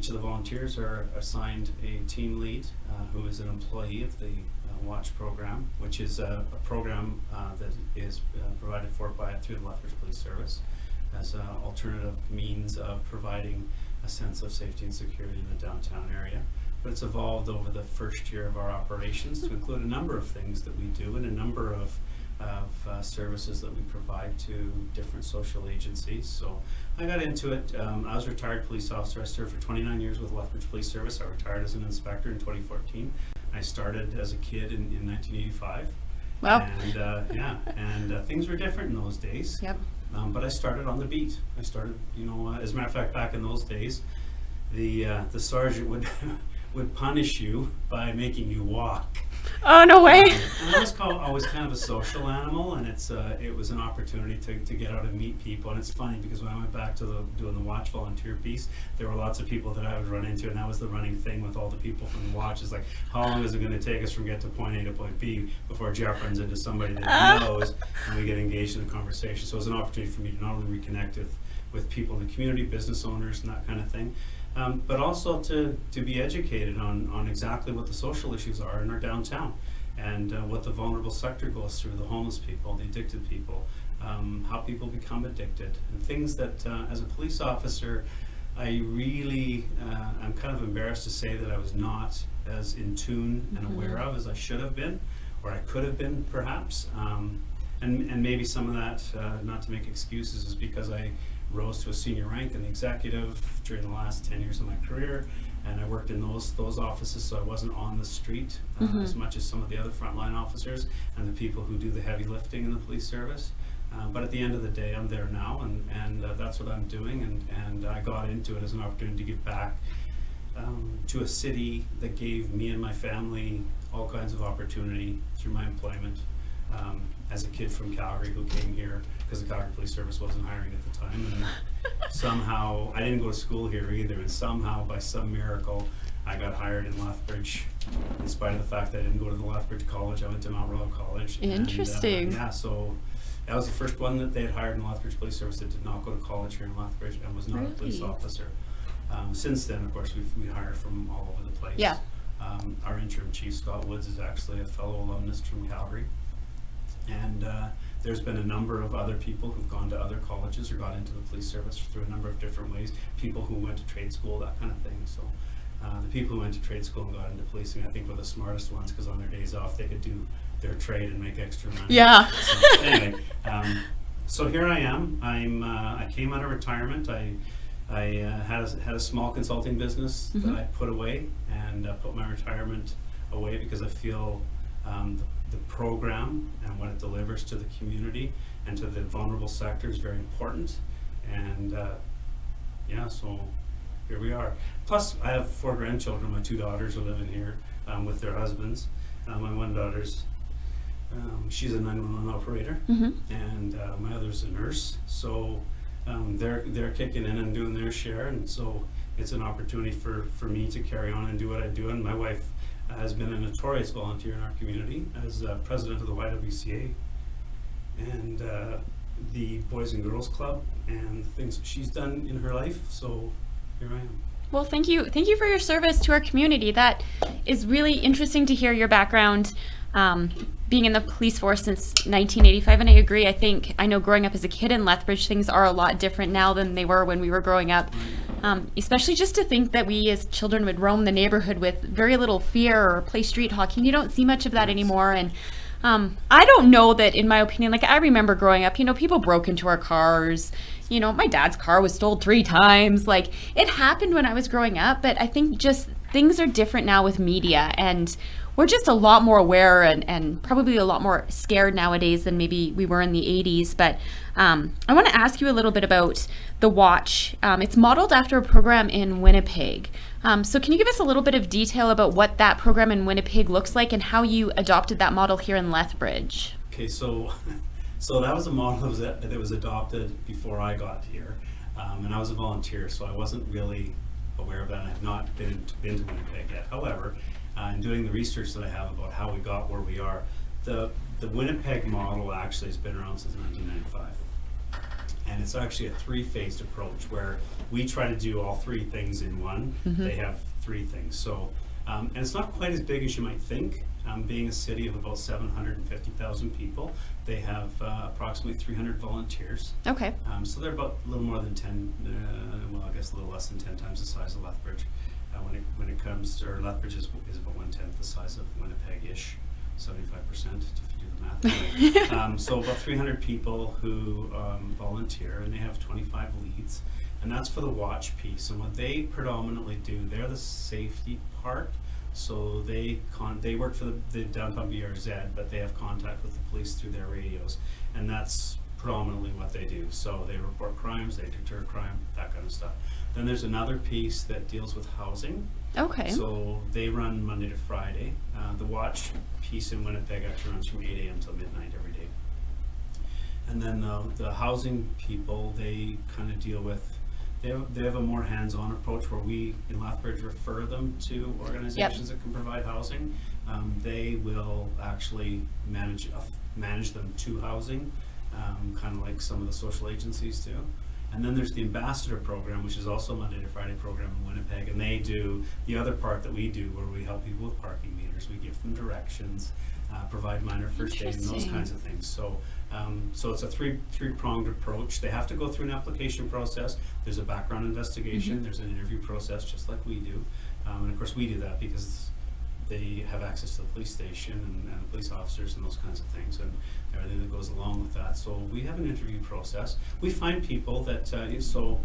each of the volunteers are assigned a team lead who is an employee of the Watch program, which is a program that is provided for through the Lethbridge Police Service as an alternative means of providing a sense of safety and security in the downtown area. But it's evolved over the first year of our operations to include a number of things that we do and a number of services that we provide to different social agencies. So I got into it. I was a retired police officer. I served for 29 years with Lethbridge Police Service. I retired as an inspector in 2014. I started as a kid in 1985. Wow. And things were different in those days. Yep. But I started on the beat. I started, as a matter of fact, back in those days, the sergeant would punish you by making you walk. Oh, no way. And I was always kind of a social animal, and it was an opportunity to get out and meet people. And it's funny because when I went back to doing the Watch volunteer piece, there were lots of people that I would run into, and that was the running thing with all the people from the Watch. Is like, how long is it going to take us from get to point A to point B before Jeff runs into somebody that he knows, and we get engaged in a conversation. So it was an opportunity for me to not only reconnect with people in the community, business owners, and that kind of thing, but also to be educated on exactly what the social issues are in our downtown, and what the vulnerable sector goes through, the homeless people, the addicted people, how people become addicted, and things that as a police officer, I really, I'm kind of embarrassed to say that I was not as in tune and aware of as I should have been, or I could have been perhaps. And maybe some of that, not to make excuses, is because I rose to a senior rank in the executive during the last 10 years of my career, and I worked in those offices, so I wasn't on the street as much as some of the other frontline officers and the people who do the heavy lifting in the police service. But at the end of the day, I'm there now, and that's what I'm doing, and I got into it as an opportunity to give back to a city that gave me and my family all kinds of opportunity through my employment. As a kid from Calgary who came here because the Calgary Police Service wasn't hiring at the time, and somehow I didn't go to school here either, and somehow by some miracle I got hired in Lethbridge, in spite of the fact that I didn't go to the Lethbridge College. I went to Mount Royal College. Interesting. And, so that was the first one that they had hired in the Lethbridge Police Service that did not go to college here in Lethbridge and was not a police officer. Since then, of course, we hired from all over the place. Yeah. Our interim chief, Scott Woods, is actually a fellow alumnus from Calgary. And there's been a number of other people who've gone to other colleges or got into the police service through a number of different ways. People who went to trade school, that kind of thing. So the people who went to trade school and got into policing, I think, were the smartest ones, because on their days off they could do their trade and make extra money. Yeah. So anyway, so here I am. I came out of retirement. I had a small consulting business that I put away, and put my retirement away because I feel the program and what it delivers to the community and to the vulnerable sector is very important. And so here we are. Plus, I have 4 grandchildren. My 2 daughters are living here with their husbands. My one daughter's she's a 911 operator, and my other's a nurse. So they're kicking in and doing their share, and so it's an opportunity for me to carry on and do what I do. And my wife has been a notorious volunteer in our community as president of the YWCA and the Boys and Girls Club, and the things that she's done in her life. So here I am. Well, thank you for your service to our community. That is really interesting to hear your background, being in the police force since 1985. And I agree. I know growing up as a kid in Lethbridge, things are a lot different now than they were when we were growing up. Especially just to think that we as children would roam the neighborhood with very little fear or play street hockey. You don't see much of that anymore. And I don't know that, in my opinion, like, I remember growing up, people broke into our cars. My dad's car was stole 3 times. Like, it happened when I was growing up, but I think just things are different now with media, and we're just a lot more aware and probably a lot more scared nowadays than maybe we were in the 80s. But I want to ask you a little bit about the Watch. It's modeled after a program in Winnipeg. So can you give us a little bit of detail about what that program in Winnipeg looks like and how you adopted that model here in Lethbridge? Okay, so that was a model that was adopted before I got here, and I was a volunteer, so I wasn't really aware of that, and I have not been to Winnipeg yet. However, in doing the research that I have about how we got where we are, the Winnipeg model actually has been around since 1995. And it's actually a 3-phased approach where we try to do all 3 things in one. They have 3 things. So, and it's not quite as big as you might think. Being a city of about 750,000 people, they have approximately 300 volunteers. Okay. So they're about a little more than 10, well, I guess a little less than 10 times the size of Lethbridge. When it comes to, or Lethbridge is about 1/10 the size of Winnipeg-ish, 75% if you do the math. So about 300 people who volunteer, and they have 25 leads, and that's for the watch piece. And what they predominantly do, they're the safety part. So they work for the downtown BRZ, but they have contact with the police through their radios, and that's predominantly what they do. So they report crimes, they deter crime, that kind of stuff. Then there's another piece that deals with housing. Okay. So they run Monday to Friday. The watch piece in Winnipeg actually runs from 8 a.m. till midnight every day. And then the housing people, they kind of deal with, they have a more hands-on approach where we in Lethbridge refer them to organizations that can provide housing. They will actually manage them to housing, kind of like some of the social agencies do. And then there's the ambassador program, which is also a Monday to Friday program in Winnipeg, and they do the other part that we do, where we help people with parking meters. We give them directions, provide minor first aid, and those kinds of things. So, so it's a three-pronged approach. They have to go through an application process. There's a background investigation. There's an interview process, just like we do, and of course we do that because they have access to the police station and the police officers and those kinds of things and everything that goes along with that. So we have an interview process. We find people that so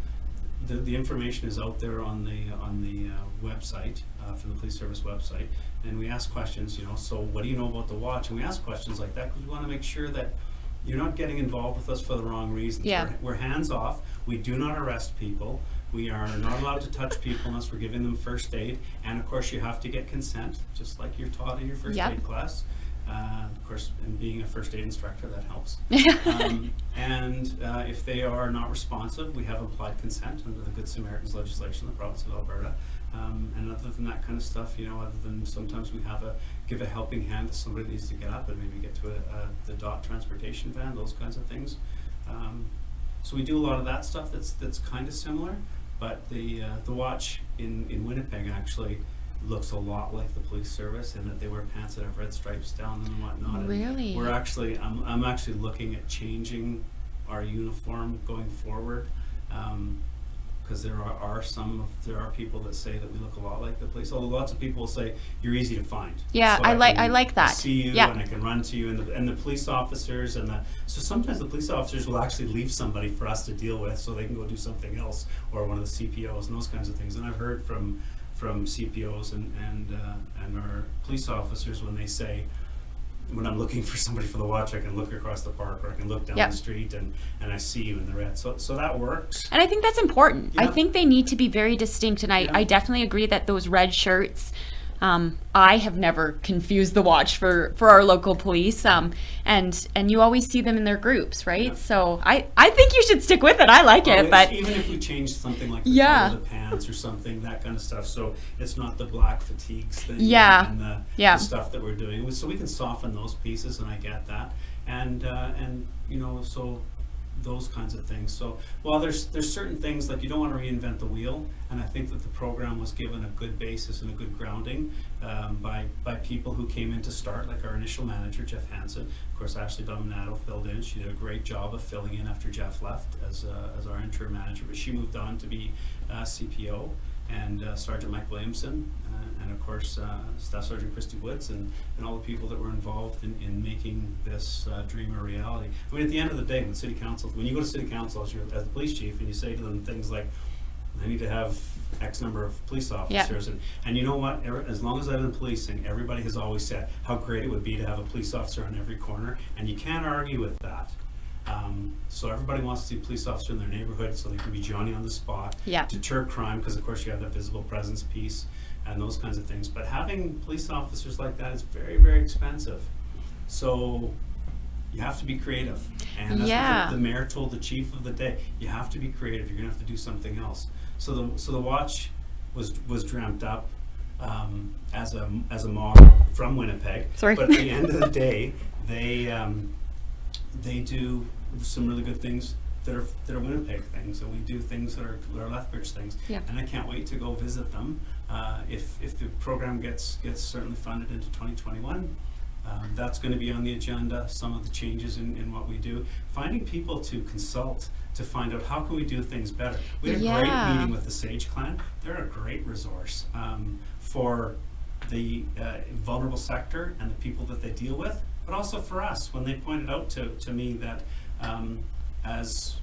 the information is out there on the website from the police service website, and we ask questions. So what do you know about the watch? And we ask questions like that because we want to make sure that you're not getting involved with us for the wrong reasons. Yeah. We're hands off. We do not arrest people. We are not allowed to touch people unless we're giving them first aid. And of course you have to get consent, just like you're taught in your first aid class. Of course, and being a first aid instructor, that helps. And if they are not responsive, we have applied consent under the Good Samaritans legislation in the province of Alberta. And other than that kind of stuff, other than sometimes we give a helping hand to somebody that needs to get up and maybe get to the DOT transportation van, those kinds of things. So we do a lot of that stuff that's kind of similar, but the watch in Winnipeg actually looks a lot like the police service in that they wear pants that have red stripes down them and whatnot. Really? And I'm actually looking at changing our uniform going forward, because there are people that say that we look a lot like the police. Although lots of people say you're easy to find. Yeah, so I like that. See you, yeah. and I can run to you, and the police officers so sometimes the police officers will actually leave somebody for us to deal with, so they can go do something else, or one of the CPOs and those kinds of things. And I've heard from CPOs and our police officers when they say, when I'm looking for somebody for the watch, I can look across the park, or I can look down the street and I see you in the red. So that works. And I think that's important. Yeah. I think they need to be very distinct. And I definitely agree that those red shirts, I have never confused the watch for our local police. And you always see them in their groups, right? Yeah. So I think you should stick with it. I like it. But even if we change something like the color of the pants or something, that kind of stuff. So it's not the black fatigues thing and the stuff that we're doing. So we can soften those pieces, and I get that. And so those kinds of things. So while there's certain things like you don't want to reinvent the wheel, and I think that the program was given a good basis and a good grounding by people who came in to start, like our initial manager Jeff Hansen. Of course, Ashley Dominato filled in. She did a great job of filling in after Jeff left as our interim manager, but she moved on to be CPO, and Sergeant Mike Williamson, and of course Staff Sergeant Christy Woods, and all the people that were involved in making this dream a reality. I mean, at the end of the day, when you go to city council as the police chief, and you say to them things like, I need to have X number of police officers, and you know what, as long as I've been policing, everybody has always said how great it would be to have a police officer on every corner, and you can't argue with that. So everybody wants to see a police officer in their neighborhood so they can be Johnny on the spot, deter crime, because of course you have that visible presence piece and those kinds of things. But having police officers like that is very, very expensive. So you have to be creative. And that's what the mayor told the chief of the day. You have to be creative. You're going to have to do something else. So the watch was dreamt up as a model from Winnipeg. Sorry. But at the end of the day, they do some really good things that are Winnipeg things, and we do things that are Lethbridge things. Yeah. And I can't wait to go visit them. If the program gets certainly funded into 2021, that's going to be on the agenda. Some of the changes in what we do, finding people to consult to find out how can we do things better. We had a great meeting with the Sage Clan. They're a great resource for the vulnerable sector and the people that they deal with, but also for us when they pointed out to me that as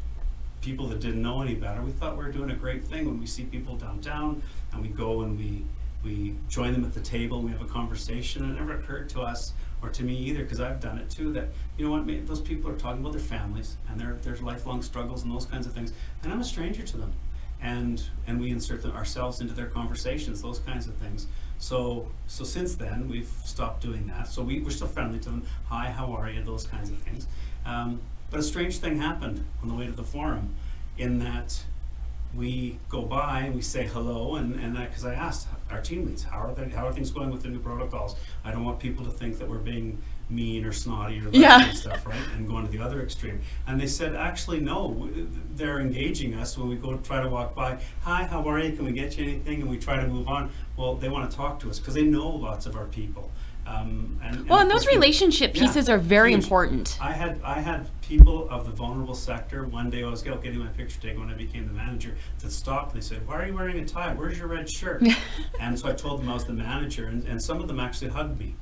people that didn't know any better, we thought we were doing a great thing when we see people downtown and we go and we join them at the table and we have a conversation. And it never occurred to us, or to me either, because I've done it too, that you know what, those people are talking about their families and their lifelong struggles and those kinds of things, and I'm a stranger to them, and we insert ourselves into their conversations, those kinds of things. So since then we've stopped doing that. So we're still friendly to them. Hi, how are you? Those kinds of things. But a strange thing happened on the way to the forum, in that we go by and we say hello, and because I asked our team leads, how are things going with the new protocols? I don't want people to think that we're being mean or snotty or that kind of stuff, right? And going to the other extreme. And they said, actually, no, they're engaging us when we go try to walk by. Hi, how are you? Can we get you anything? And we try to move on. Well, they want to talk to us because they know lots of our people. And those relationship pieces are very huge. Important. I had people of the vulnerable sector. One day I was getting my picture taken when I became the manager that stopped. They said, "Why are you wearing a tie? Where's your red shirt?" And so I told them I was the manager, and some of them actually hugged me.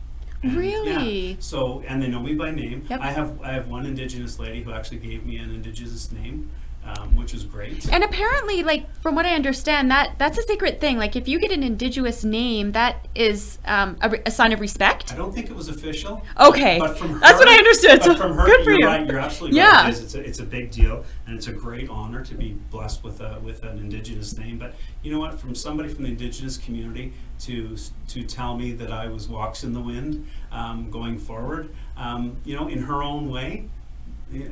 And, really? Yeah. So, and they know me by name. Yep. I have one Indigenous lady who actually gave me an Indigenous name, which is great. And apparently, like, from what I understand, that's a sacred thing. Like, if you get an Indigenous name, that is a sign of respect. I don't think it was official. Okay, but from her, that's what I understood. But So from her, good for you're you. right. You're absolutely Yeah. right. It's a big deal, and it's a great honor to be blessed with an Indigenous name. But you know what? From somebody from the Indigenous community to tell me that I was walks in the wind going forward, in her own way,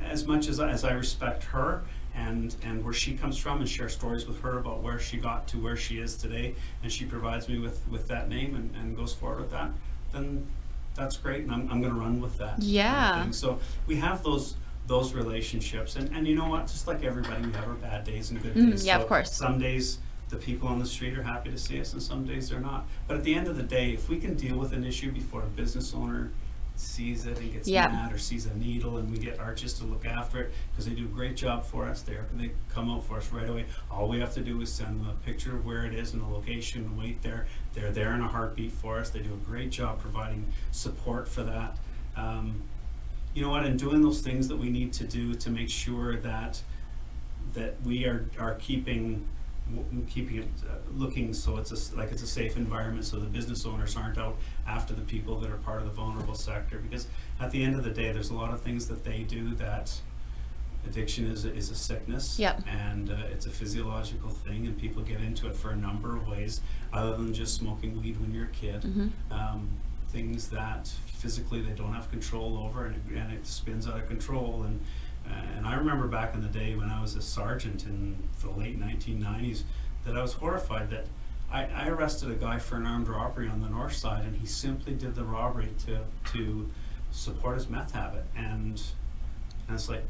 as much as I respect her. And where she comes from, and share stories with her about where she got to where she is today, and she provides me with that name and goes forward with that, then that's great, and I'm going to run with that. Yeah. Kind of thing. So we have those relationships, and you know what? Just like everybody, we have our bad days and good days. Yeah, so of course. Some days the people on the street are happy to see us, and some days they're not. But at the end of the day, if we can deal with an issue before a business owner sees it and gets mad, or sees a needle, and we get Arches to look after it because they do a great job for us. They come out for us right away. All we have to do is send them a picture of where it is and the location and wait there. They're there in a heartbeat for us. They do a great job providing support for that. You know what? And doing those things that we need to do to make sure that we are keeping it looking so it's a safe environment, so the business owners aren't out after the people that are part of the vulnerable sector, because at the end of the day there's a lot of things that they do that addiction is a sickness. Yep. And it's a physiological thing, and people get into it for a number of ways other than just smoking weed when you're a kid. Things that physically they don't have control over, and it spins out of control. And I remember back in the day when I was a sergeant in the late 1990s that I was horrified that I arrested a guy for an armed robbery on the north side, and he simply did the robbery to support his meth habit. And it's like,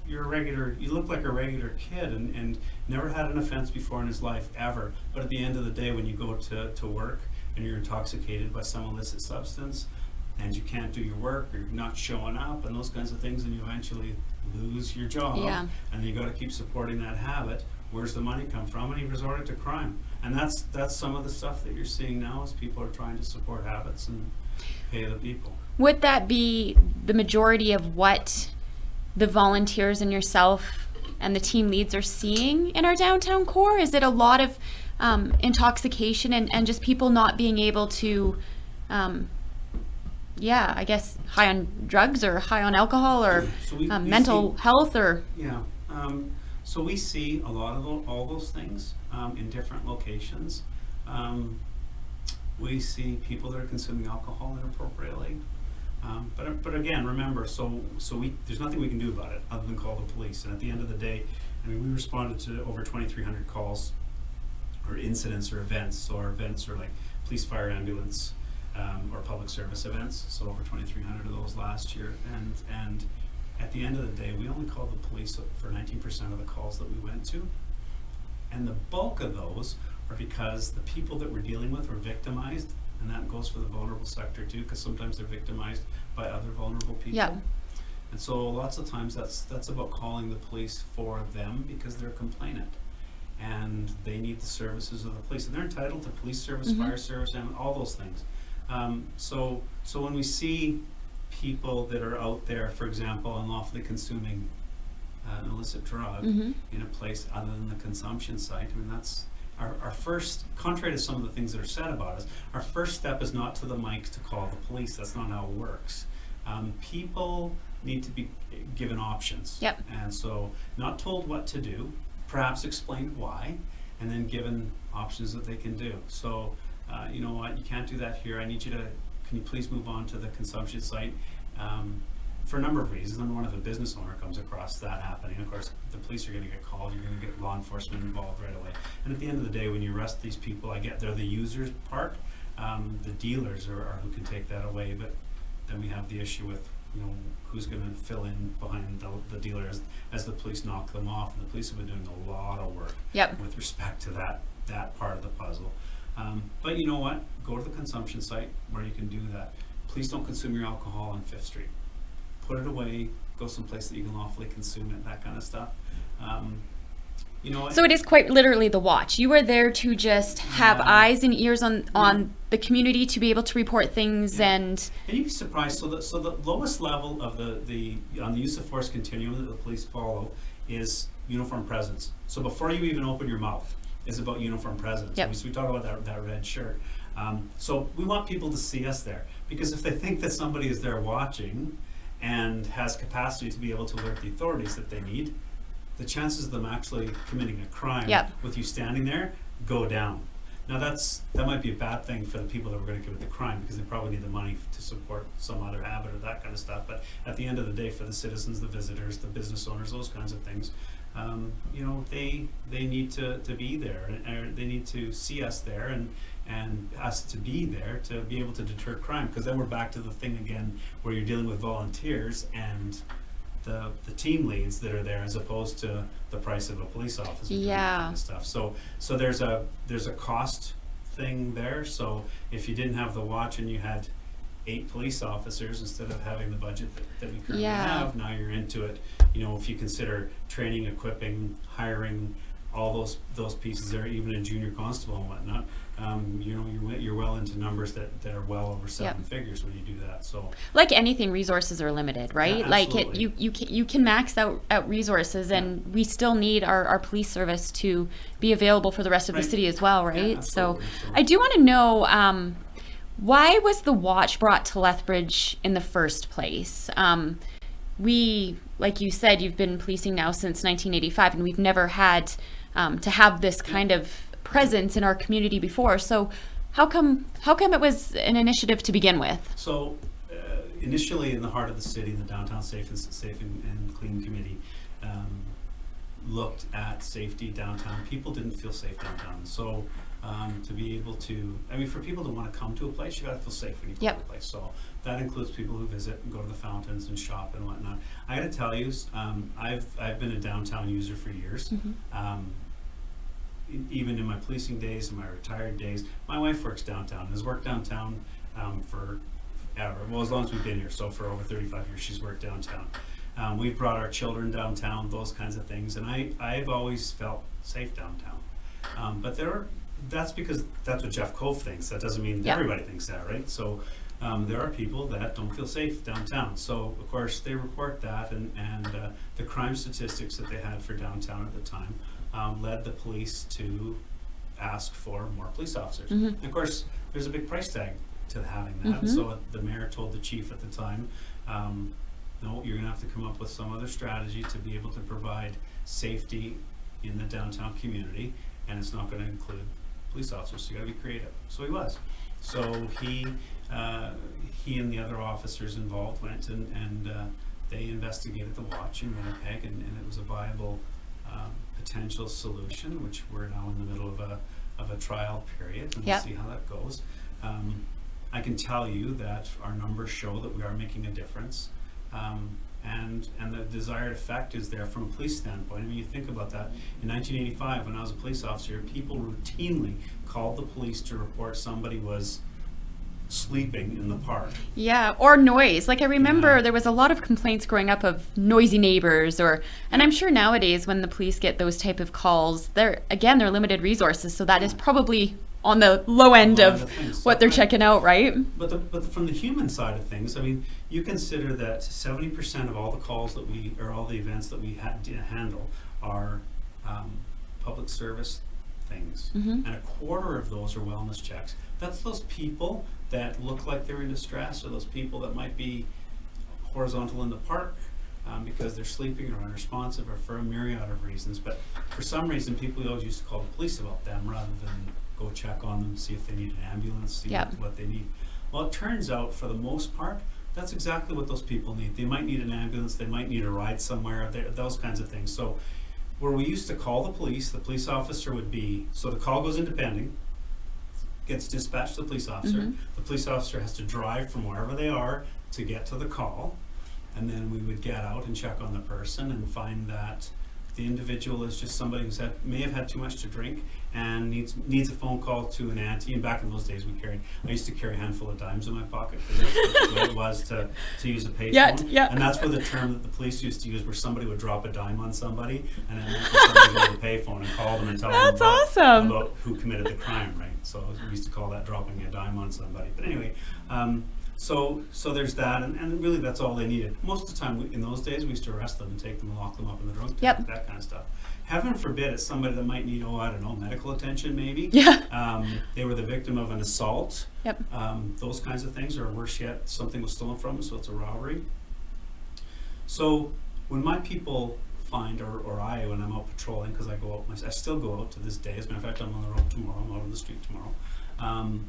you look like a regular kid and never had an offense before in his life ever. But at the end of the day, when you go to work and you're intoxicated by some illicit substance, and you can't do your work, or you're not showing up, and those kinds of things, and you eventually lose your job. Yeah. And you got to keep supporting that habit. Where's the money come from? And he resorted to crime. And that's some of the stuff that you're seeing now, as people are trying to support habits and pay the people. Would that be the majority of what the volunteers and yourself and the team leads are seeing in our downtown core? Is it a lot of intoxication and just people not being able to I guess high on drugs or high on alcohol or we mental health or... Yeah. So we see a lot of all those things in different locations. We see people that are consuming alcohol inappropriately. But again, remember, so there's nothing we can do about it other than call the police. And at the end of the day, I mean, we responded to over 2,300 calls or incidents or events. So our events are like police, fire, ambulance, or public service events. So over 2,300 of those last year. And at the end of the day, we only called the police for 19% of the calls that we went to. And the bulk of those are because the people that we're dealing with were victimized, and that goes for the vulnerable sector too, because sometimes they're victimized by other vulnerable people. Yeah. And so lots of times that's about calling the police for them because they're a complainant and they need the services of the police, and they're entitled to police service, fire service, and all those things. So when we see people that are out there, for example, unlawfully consuming an illicit drug in a place other than the consumption site, I mean, that's our first, contrary to some of the things that are said about us, our first step is not to the mic to call the police. That's not how it works. People need to be given options. Yep. And so not told what to do, perhaps explained why, and then given options that they can do. So, you know what, you can't do that here. I need you to, can you please move on to the consumption site? For a number of reasons. Number one, if a business owner comes across that happening, of course, the police are going to get called. You're going to get law enforcement involved right away. And at the end of the day, when you arrest these people, I get they're the users part. The dealers are who can take that away. But then we have the issue with, you know, who's going to fill in behind the dealers as the police knock them off. And the police have been doing a lot of work with respect to that part of the puzzle. But you know what? Go to the consumption site where you can do that. Please don't consume your alcohol on 5th Street. Put it away, go someplace that you can lawfully consume it, that kind of stuff. You know, so it is quite literally the watch. You are there to just have eyes and ears on the community to be able to report things and you'd be surprised. So the lowest level of the on the use of force continuum that the police follow is uniform presence. So before you even open your mouth, is about uniform presence. Yep. So we talk about that red shirt. So we want people to see us there, because if they think that somebody is there watching and has capacity to be able to alert the authorities that they need, the chances of them actually committing a crime with you standing there go down. Now that might be a bad thing for the people that were going to commit the crime, because they probably need the money to support some other habit or that kind of stuff. But at the end of the day, for the citizens, the visitors, the business owners, those kinds of things, you know, they need to be there, and they need to see us there and us to be there to be able to deter crime. Because then we're back to the thing again where you're dealing with volunteers and the team leads that are there, as opposed to the price of a police officer doing that kind of stuff. So there's a cost thing there. So if you didn't have the watch and you had 8 police officers instead of having the budget that we currently have, now you're into it. You know, if you consider training, equipping, hiring, all those pieces there, even a junior constable and whatnot, you know, you're well into numbers that are well over 7 figures when you do that. So, like anything, resources are limited, right? Yeah, like you can max out resources, and we still need our police service to be available for the rest of the city as well, right? Yeah, absolutely. So I do want to know, why was the watch brought to Lethbridge in the first place? We, like you said, you've been policing now since 1985, and we've never had to have this kind of presence in our community before. So how come it was an initiative to begin with? So initially, in the heart of the city, the Downtown Safe and Clean Committee looked at safety downtown. People didn't feel safe downtown. So to be able to, I mean, for people to want to come to a place, you got to feel safe when you go to a place. So that includes people who visit and go to the fountains and shop and whatnot. I got to tell you, I've been a downtown user for years. Even in my policing days, in my retired days. My wife works downtown, has worked downtown for ever, well, as long as we've been here. So for over 35 years, she's worked downtown. We've brought our children downtown, those kinds of things, and I've always felt safe downtown. But that's because that's what Jeff Cove thinks. That doesn't mean everybody thinks that, right? So there are people that don't feel safe downtown. So of course they report that, and the crime statistics that they had for downtown at the time led the police to ask for more police officers. And of course, there's a big price tag to having that. So the mayor told the chief at the time, no, you're gonna have to come up with some other strategy to be able to provide safety in the downtown community, and it's not gonna include police officers, so you gotta be creative. So he was. So he and the other officers involved went and they investigated the watch in Winnipeg, and it was a viable potential solution, which we're now in the middle of a trial period, and we'll see how that goes. I can tell you that our numbers show that we are making a difference, and the desired effect is there from a police standpoint. I mean, you think about that. In 1985, when I was a police officer, people routinely called the police to report somebody was sleeping in the park. Yeah, or noise. Like I remember Yeah. there was a lot of complaints growing up of noisy neighbors, and I'm sure nowadays when the police get those type of calls, they're limited resources, so that is probably on the low end Low of end of things. what they're Right. checking out, right? But from the human side of things, I mean, you consider that 70% of all the calls that all the events that we handle are public service things, Mhm. and a quarter of those are wellness checks. That's those people that look like they're in distress, or those people that might be horizontal in the park because they're sleeping or unresponsive, or for a myriad of reasons. But for some reason, people always used to call the police about them rather than go check on them, see if they need an ambulance, see Yep. what they need. Well, it turns out, for the most part, that's exactly what those people need. They might need an ambulance, they might need a ride somewhere, those kinds of things. So where we used to call the police officer would be, so the call goes into pending, gets dispatched to the police officer. Mhm. The police officer has to drive from wherever they are to get to the call, and then we would get out and check on the person and find that the individual is just somebody who's may have had too much to drink and needs a phone call to an auntie. And back in those days, I used to carry a handful of dimes in my pocket because that's what it was to use a payphone. Yeah. And that's where the term that the police used to use, where somebody would drop a dime on somebody, and then somebody would go to the payphone and call them and tell That's them awesome. about who committed the crime, right? So we used to call that dropping a dime on somebody. But anyway, so there's that, and really that's all they needed. Most of the time, in those days, we used to arrest them and take them and lock them up in the drunk tank, Yep. that kind of stuff. Heaven forbid it's somebody that might need, medical attention maybe. Yeah. They were the victim of an assault. Yep. Those kinds of things, or worse yet, something was stolen from them, so it's a robbery. So when my people find, or I, when I'm out patrolling, because I still go out to this day, as a matter of fact, I'm on the road tomorrow, I'm out on the street tomorrow,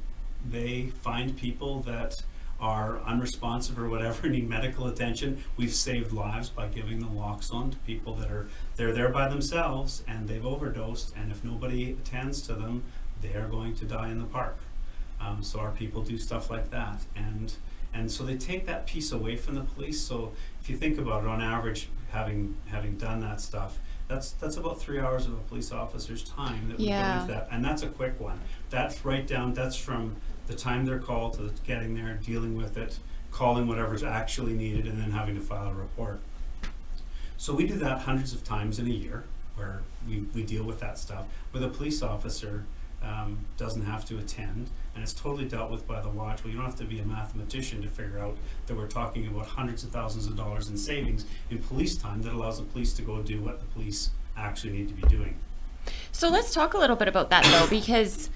they find people that are unresponsive or whatever, need medical attention. We've saved lives by giving the naloxone to people they're there by themselves and they've overdosed, and if nobody attends to them, they are going to die in the park. So our people do stuff like that, and so they take that piece away from the police. So if you think about it, on average, having done that stuff, that's about 3 hours of a police officer's time that we go Yeah. into that, and that's a quick one. That's from the time they're called to getting there, dealing with it, calling whatever's actually needed, and then having to file a report. So we do that hundreds of times in a year, where we deal with that stuff, where the police officer doesn't have to attend, and it's totally dealt with by the watch. Well, you don't have to be a mathematician to figure out that we're talking about hundreds of thousands of dollars in savings in police time that allows the police to go do what the police actually need to be doing. So let's talk a little bit about that though, because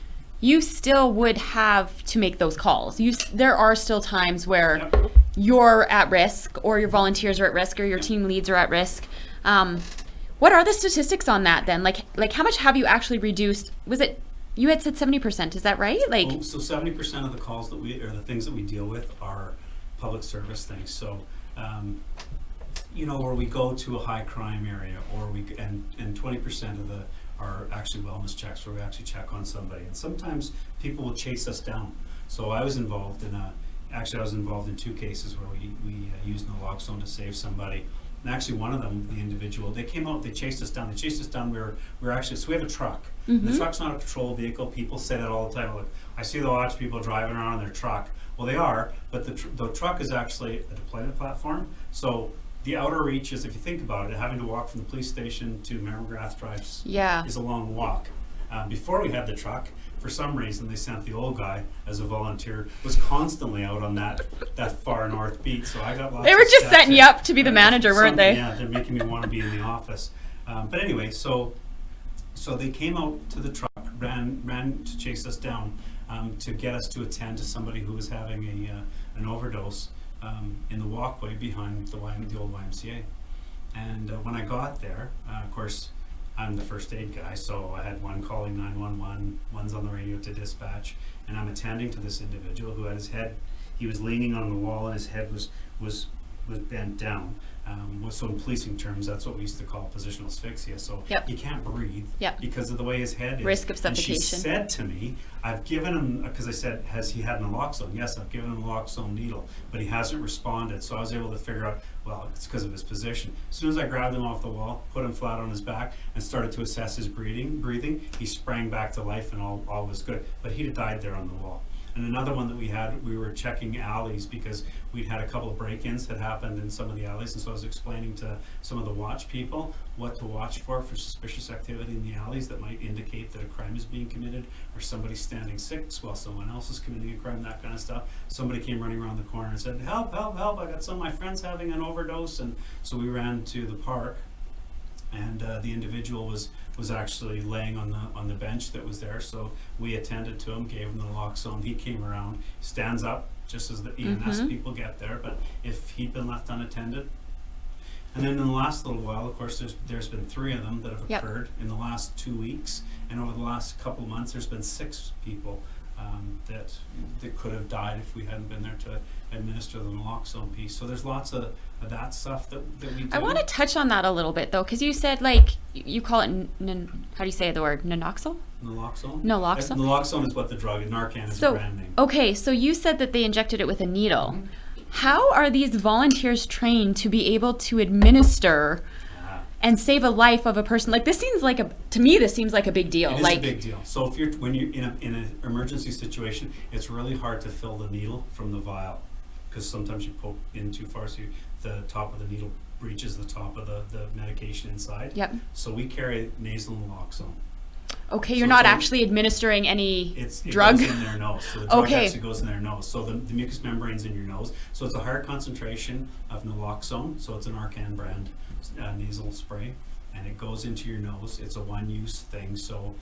you still would have to make those calls. There are still times where Yep. you're at risk, or your volunteers are at risk, or your team leads are at risk. What are the statistics on that then? Like how much have you actually reduced? You had said 70%, is that right? So 70% of the calls the things that we deal with are public service things. So, where we go to a high crime area, or and 20% of are actually wellness checks, where we actually check on somebody. And sometimes people will chase us down. So I was involved in 2 cases where we used naloxone to save somebody. And actually, one of them, the individual, they came out, they chased us down. We were actually, so we have a truck. Mm-hmm. The truck's not a patrol vehicle. People say that all the time. Look, I see the watch people driving around in their truck. Well, they are, but the truck is actually a deployment platform. So the outer reach is, if you think about it, having to walk from the police station to Merrimagrath Drive is a long walk. Before we had the truck, for some reason, they sent the old guy as a volunteer, was constantly out on that far north beat. So I got lots They were of just steps setting in. you up to be the manager, weren't they? Yeah, they're making me want to be in the office. But anyway, so they came out to the truck, ran to chase us down, to get us to attend to somebody who was having an overdose in the walkway behind the old YMCA. And when I got there, of course, I'm the first aid guy, so I had one calling 911, one's on the radio to dispatch, and I'm attending to this individual who had his head, he was leaning on the wall and his head was was bent down. So in policing terms, that's what we used to call positional asphyxia. So Yep. he can't breathe Yep. because of the way his head is. Risk of And she suffocation. said to me, I've given him, because I said, has he had naloxone? Yes, I've given him a naloxone needle, but he hasn't responded. So I was able to figure out, well, it's because of his position. As soon as I grabbed him off the wall, put him flat on his back, and started to assess his breathing, he sprang back to life and all was good. But he'd have died there on the wall. And another one that we were checking alleys because we'd had a couple of break-ins that happened in some of the alleys, and so I was explaining to some of the watch people what to watch for suspicious activity in the alleys that might indicate that a crime is being committed, or somebody's standing sick while someone else is committing a crime, that kind of stuff. Somebody came running around the corner and said, help, help, help, I got some of my friends having an overdose. And so we ran to the park, and the individual was actually laying on the bench that was there. So we attended to him, gave him the naloxone. He came around, stands up just as the EMS people get there. But if he'd been left unattended, and then in the last little while, of course, there's been 3 of them that have occurred in the last 2 weeks, and over the last couple of months, there's been 6 people that could have died if we hadn't been there to administer the naloxone piece. So there's lots of that stuff that we do. I want to touch on that a little bit though, because you said like you call it how do you say the word naloxone? Naloxone? Naloxone. Naloxone is what the drug, Narcan is the brand name. Okay, so you said that they injected it with a needle. How are these volunteers trained to be able to administer and save a life of a person? Like, this seems like to me this seems like a big deal. It is a big deal. So when you're in an emergency situation, it's really hard to fill the needle from the vial, because sometimes you poke in too far, so the top of the needle reaches the top of the medication inside. Yep. So we carry nasal naloxone. Okay, you're So not actually administering any it drug? goes in their nose. So the drug actually goes in their nose. So the mucous membrane's in your nose. So it's a higher concentration of naloxone. So it's an Narcan brand nasal spray, and it goes into your nose. It's a one-use thing. So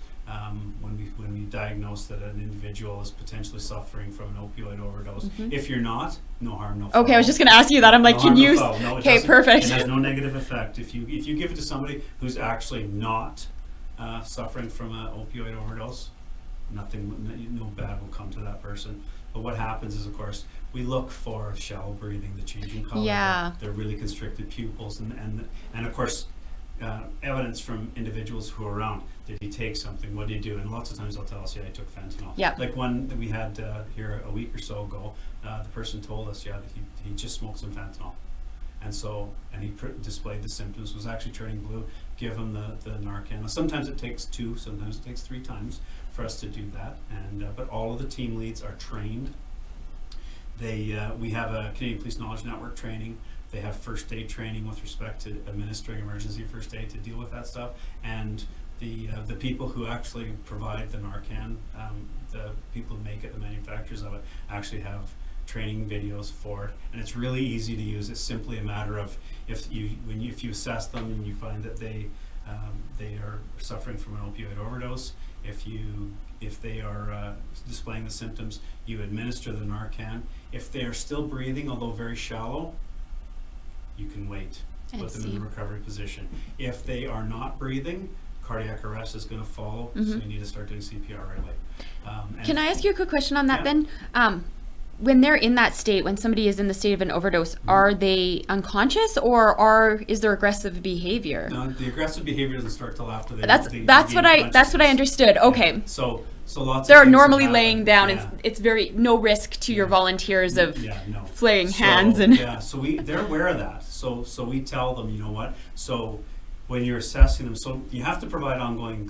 when we diagnose that an individual is potentially suffering from an opioid overdose, if you're not, no harm, no foul. Okay, I was just going to ask you that. I'm like, can you? Okay, perfect. It has no negative effect. If you give it to somebody who's actually not suffering from an opioid overdose, no bad will come to that person. But what happens is, of course, we look for shallow breathing, the changing color, the really constricted pupils, and of course, evidence from individuals who are around. Did he take something? What did he do? And lots of times they'll tell us, yeah, I took fentanyl. Yeah. Like one that we had here a week or so ago, the person told us, yeah, that he just smoked some fentanyl. And he displayed the symptoms, was actually turning blue. Give him the Narcan. Now, sometimes it takes 2, sometimes it takes 3 times for us to do that. And but all of the team leads are trained. We have a Canadian Police Knowledge Network training. They have first aid training with respect to administering emergency first aid to deal with that stuff. And the people who actually provide the Narcan, the people who make it, the manufacturers of it, actually have training videos for it, and it's really easy to use. It's simply a matter of if you assess them and you find that they are suffering from an opioid overdose, if they are displaying the symptoms, you administer the Narcan. If they are still breathing, although very shallow, you can wait, put them in the recovery position. If they are not breathing, cardiac arrest is going to follow, so you need to start doing CPR right away. Can I ask you a quick question on that then? When they're in that state, when somebody is in the state of an overdose, are they unconscious, or is there aggressive behavior? No, the aggressive behavior doesn't start till after they. That's what I understood. Okay. Yeah. So lots. They're of things normally happen. laying down. Yeah. It's very no risk to your volunteers of flaying So, hands and. Yeah, so they're aware of that. So we tell them, you know what? So when you're assessing them, so you have to provide ongoing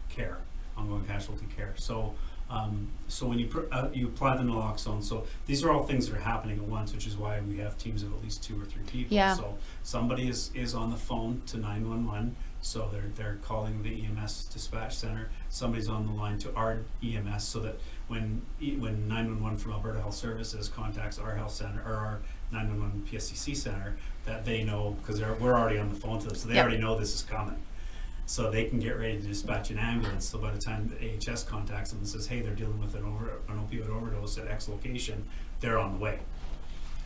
care, ongoing casualty care. So when you apply the naloxone, so these are all things that are happening at once, which is why we have teams of at least 2 or 3 people. Yeah. So somebody is on the phone to 911, so they're calling the EMS dispatch center. Somebody's on the line to our EMS, so that when 911 from Alberta Health Services contacts our health center or our 911 PSCC center, that they know, because we're already on the phone to them, so they already know this is coming. So they can get ready to dispatch an ambulance. So by the time the AHS contacts them and says, hey, they're dealing with an opioid overdose at X location, they're on the way.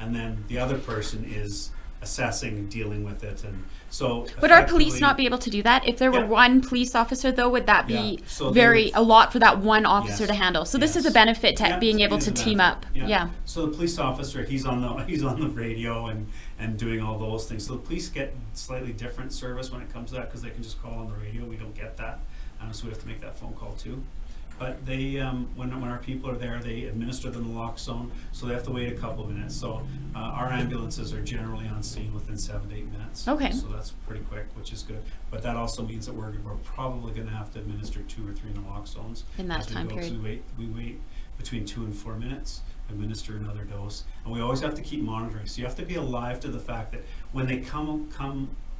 And then the other person is assessing and dealing with it. And so Would our police effectively- not be able to do that? If there were Yeah. one police officer, though, would that be Yeah. So they would- a lot for that one officer Yes. to handle? So this is Yes. a benefit to Yeah, being it able is to a team benefit. up. Yeah. So the police officer, he's on the radio and doing all those things. So the police get slightly different service when it comes to that, because they can just call on the radio. We don't get that, so we have to make that phone call too. But they, when our people are there, they administer the naloxone, so they have to wait a couple of minutes. So our ambulances are generally on scene within 7 to 8 minutes. Okay. So that's pretty quick, which is good. But that also means that we're probably going to have to administer 2 or 3 naloxones In that as we time go. So period. we wait between 2 and 4 minutes, administer another dose, and we always have to keep monitoring. So you have to be alive to the fact that when they come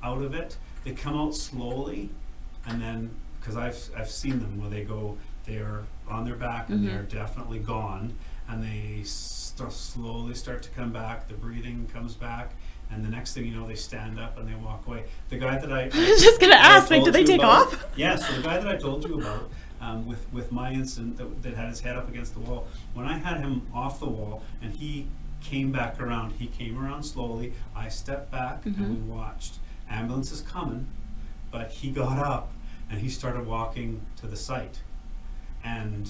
out of it, they come out slowly, and then, because I've seen them where they're on their back and they're definitely gone, and they slowly start to come back. The breathing comes back, and the next thing you know, they stand up and they walk away. The guy that I was just gonna ask, like, told do they you take about- off? Yeah, so the guy that I told you about, with my incident that had his head up against the wall, when I had him off the wall and he came back around, he came around slowly, I stepped back and we watched. Ambulance is coming, but he got up and he started walking to the site. And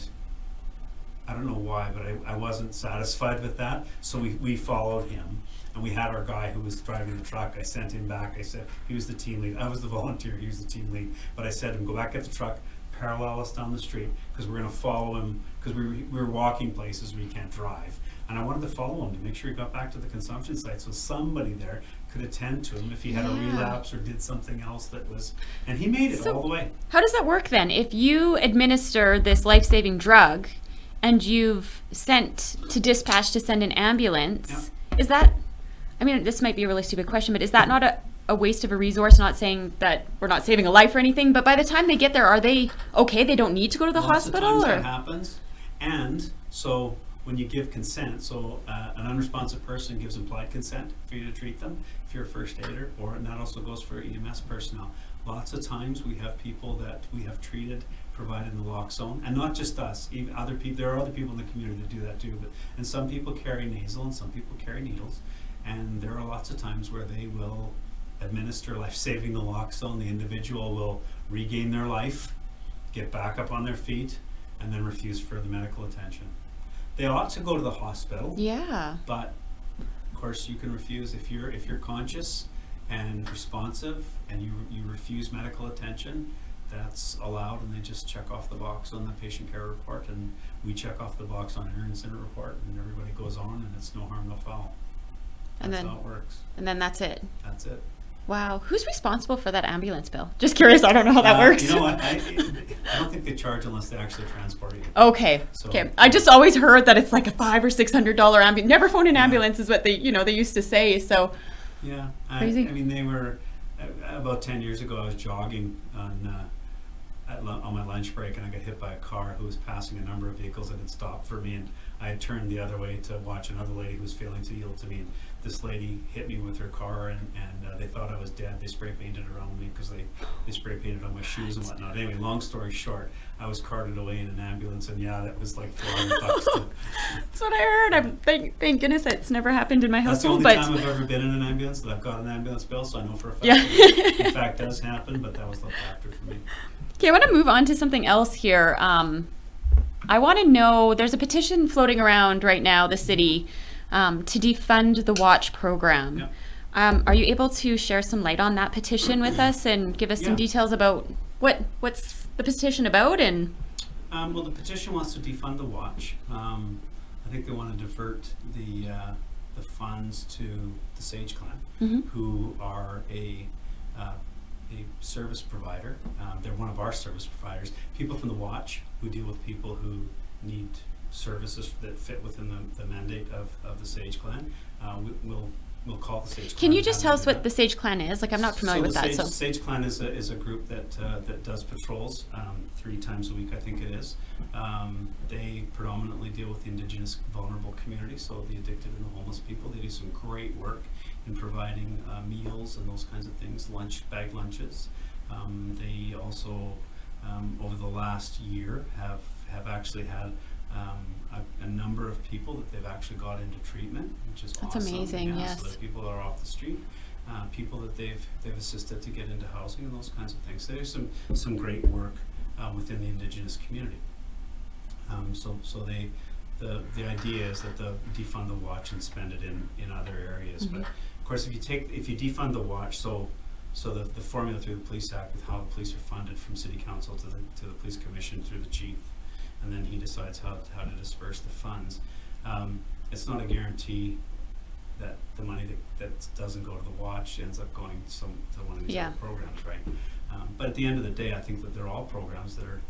I don't know why, but I wasn't satisfied with that. So we followed him, and we had our guy who was driving the truck. I sent him back. I said, he was the team lead. I was the volunteer, he was the team lead. But I said to him, go back, get the truck, parallel us down the street, because we're going to follow him, because we were walking places where you can't drive. And I wanted to follow him to make sure he got back to the consumption site, so somebody there could attend to him if he had a relapse or did something else that was, and he made it all the way. How does that work then? If you administer this life-saving drug and you've sent to dispatch to send an ambulance, is that, I mean, this might be a really stupid question, but is that not a waste of a resource? Not saying that we're not saving a life or anything, but by the time they get there, are they okay? They don't need to go to the hospital? Lots of Or? times that happens, and so when you give consent, so an unresponsive person gives implied consent for you to treat them if you're a first aider, and that also goes for EMS personnel. Lots of times we have people that we have treated, provided naloxone, and not just us, even other people. There are other people in the community that do that too, and some people carry nasal and some people carry needles, and there are lots of times where they will administer life-saving naloxone. The individual will regain their life, get back up on their feet, and then refuse further medical attention. They ought to go to the hospital, Yeah. but of course you can refuse if you're conscious and responsive and you refuse medical attention. That's allowed, and they just check off the box on the patient care report, and we check off the box on our incident report, and everybody goes on, and it's no harm, no foul. That's how it works. And then that's it. That's it. Wow. Who's responsible for that ambulance bill? Just curious. I don't know how that works. You know what? I don't think they charge unless they actually transport you. Okay. So- Okay. I just always heard that it's like a $500 or $600 ambulance. Never phone an ambulance is what they used to say. So. Yeah. Crazy. I mean, they were about 10 years ago. I was jogging on my lunch break, and I got hit by a car who was passing a number of vehicles that had stopped for me, and I had turned the other way to watch another lady who was failing to yield to me. And this lady hit me with her car, and they thought I was dead. They spray painted around me because they spray painted on my shoes and whatnot. Anyway, long story short, I was carted away in an ambulance, and that was like $400. That's what I heard. Thank goodness it's never happened in my That's the household. only But time I've ever been in an ambulance that I've got an ambulance bill, so I know for a fact Yeah. that in fact does happen, but that was the factor for me. okay, I want to move on to something else here. I want to know, there's a petition floating around right now, the city, to defund the watch program. Yep. Are you able to share some light on that petition with us and give us some Yeah. details about what's the petition about? And Well, the petition wants to defund the watch. I think they want to divert the funds to the Sage Clan, who are a service provider. They're one of our service providers. People from the watch who deal with people who need services that fit within the mandate of the Sage Clan. We'll call the Sage Clan. can you and just have tell them us do what that. the Sage Clan is? Like, I'm not familiar with that. So Sage Clan is a group that does patrols 3 times a week, I think it is. They predominantly deal with the Indigenous vulnerable community, so the addicted and the homeless people. They do some great work in providing meals and those kinds of things, bag lunches. They also, over the last year, have actually had a number of people that they've actually got into treatment, which is That's awesome. amazing, Yeah, yes. So there are people that are off the street, people that they've assisted to get into housing and those kinds of things. So there's some great work within the Indigenous community. The idea is that they'll defund the watch and spend it in other areas. Mm-hmm. But of course, if you defund the watch, so the formula through the Police Act with how the police are funded from City Council to the Police Commission through the Chief, and then he decides how to disperse the funds. It's not a guarantee that the money that doesn't go to the watch ends up going to one of these other programs, right? But at the end of the day, I think that they're all programs that are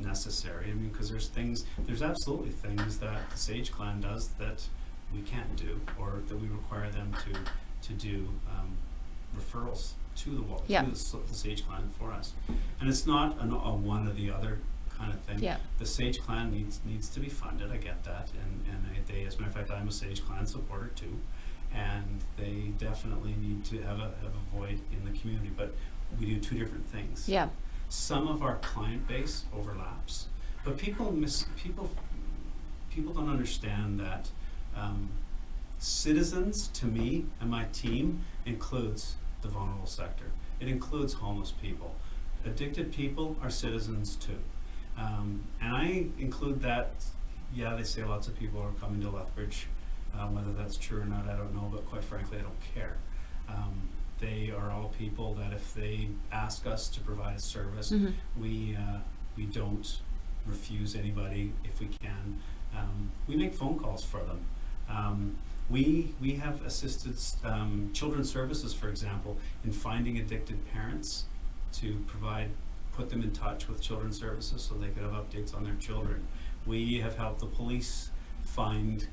necessary. I mean, because there's absolutely things that the Sage Clan does that we can't do, or that we require them to do referrals to the Sage Clan for us. And it's not a one or the other kind of thing. Yeah. The Sage Clan needs to be funded. I get that, and they, as a matter of fact, I'm a Sage Clan supporter too, and they definitely need to have a void in the community. But we do two different things. Yeah. Some of our client base overlaps, but people don't understand that citizens, to me and my team, includes the vulnerable sector. It includes homeless people. Addicted people are citizens too. And I include that. Yeah, they say lots of people are coming to Lethbridge. Whether that's true or not, I don't know, but quite frankly, I don't care. They are all people that if they ask us to provide a service, we don't refuse anybody if we can. We make phone calls for them. We have assisted children's services, for example, in finding addicted parents to put them in touch with children's services so they could have updates on their children. We have helped the police find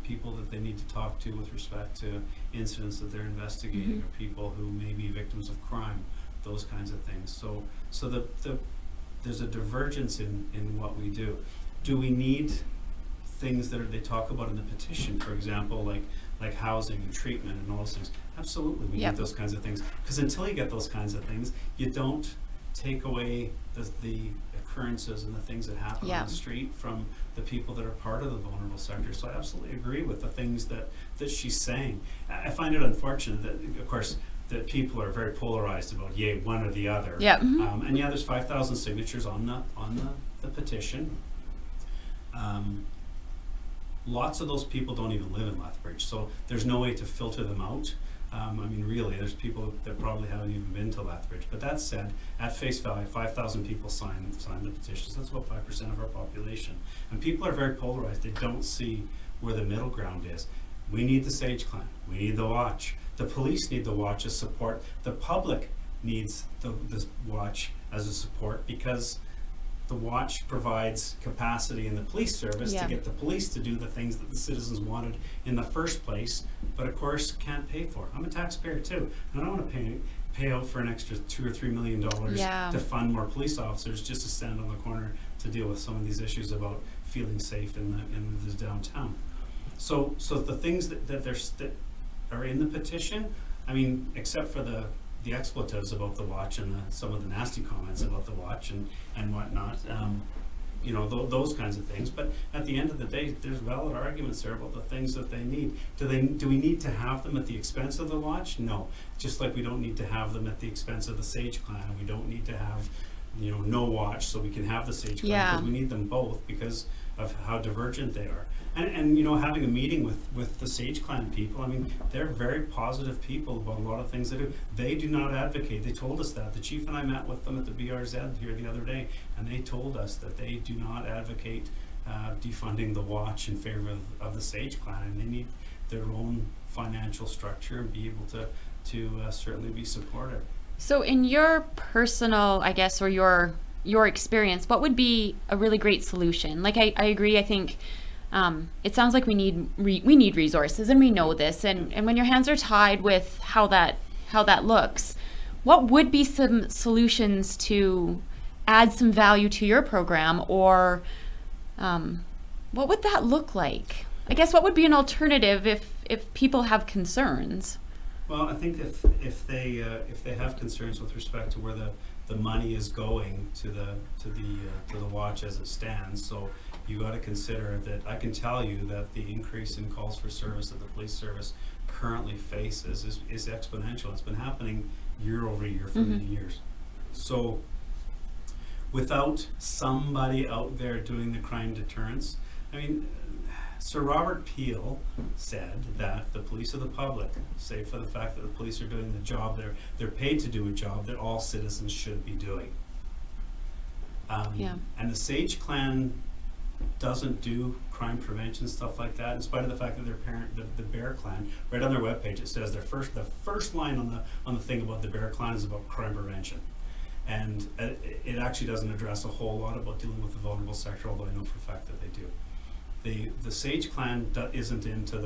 people that they need to talk to with respect to incidents that they're investigating, or people who may be victims of crime, those kinds of things. So there's a divergence in what we do. Do we need things that they talk about in the petition, for example, like housing and treatment and all those things? Absolutely, we need those kinds of things, because until you get those kinds of things, you don't take away the occurrences and the things that happen on the street from the people that are part of the vulnerable sector. So I absolutely agree with the things that she's saying. I find it unfortunate that, of course, that people are very polarized about one or the other. Yeah. And there's 5,000 signatures on the petition. Lots of those people don't even live in Lethbridge, so there's no way to filter them out. I mean, really, there's people that probably haven't even been to Lethbridge. But that said, at face value, 5,000 people signed the petitions. That's about 5% of our population. And people are very polarized. They don't see where the middle ground is. We need the Sage Clan. We need the watch. The police need the watch as support. The public needs the watch as a support, because the watch provides capacity in the police service to get the police to do the things that the citizens wanted in the first place, but of course can't pay for. I'm a taxpayer too, and I don't want to pay out for an extra $2 or $3 million to fund more police officers just to stand on the corner to deal with some of these issues about feeling safe in the downtown. So the things that are in the petition, I mean, except for the expletives about the watch and some of the nasty comments about the watch and whatnot, those kinds of things. But at the end of the day, there's valid arguments there about the things that they need. Do we need to have them at the expense of the watch? No. Just like we don't need to have them at the expense of the Sage Clan. We don't need to have no watch so we can have the Sage Clan, because we need them both because of how divergent they are. And having a meeting with the Sage Clan people, I mean, they're very positive people about a lot of things they do. They do not advocate. They told us that. The chief and I met with them at the BRZ here the other day, and they told us that they do not advocate defunding the watch in favor of the Sage Clan, and they need their own financial structure and be able to certainly be supportive. So in your personal, I guess, or your experience, what would be a really great solution? Like I agree, I think it sounds like we need resources, and we know this, and when your hands are tied with how that looks, what would be some solutions to add some value to your program, or what would that look like? I guess what would be an alternative if people have concerns? Well, I think if they have concerns with respect to where the money is going to the watch as it stands, so you got to consider that I can tell you that the increase in calls for service that the police service currently faces is exponential. It's been happening year over year for many years. So without somebody out there doing the crime deterrence, I mean, Sir Robert Peel said that the police are the public, save for the fact that the police are doing the job they're paid to do, a job that all citizens should be doing. And the Sage Clan doesn't do crime prevention stuff like that, in spite of the fact that their parent, the Bear Clan, right on their webpage it says the first line on the thing about the Bear Clan is about crime prevention, and it actually doesn't address a whole lot about dealing with the vulnerable sector, although I know for a fact that they do. The Sage Clan isn't into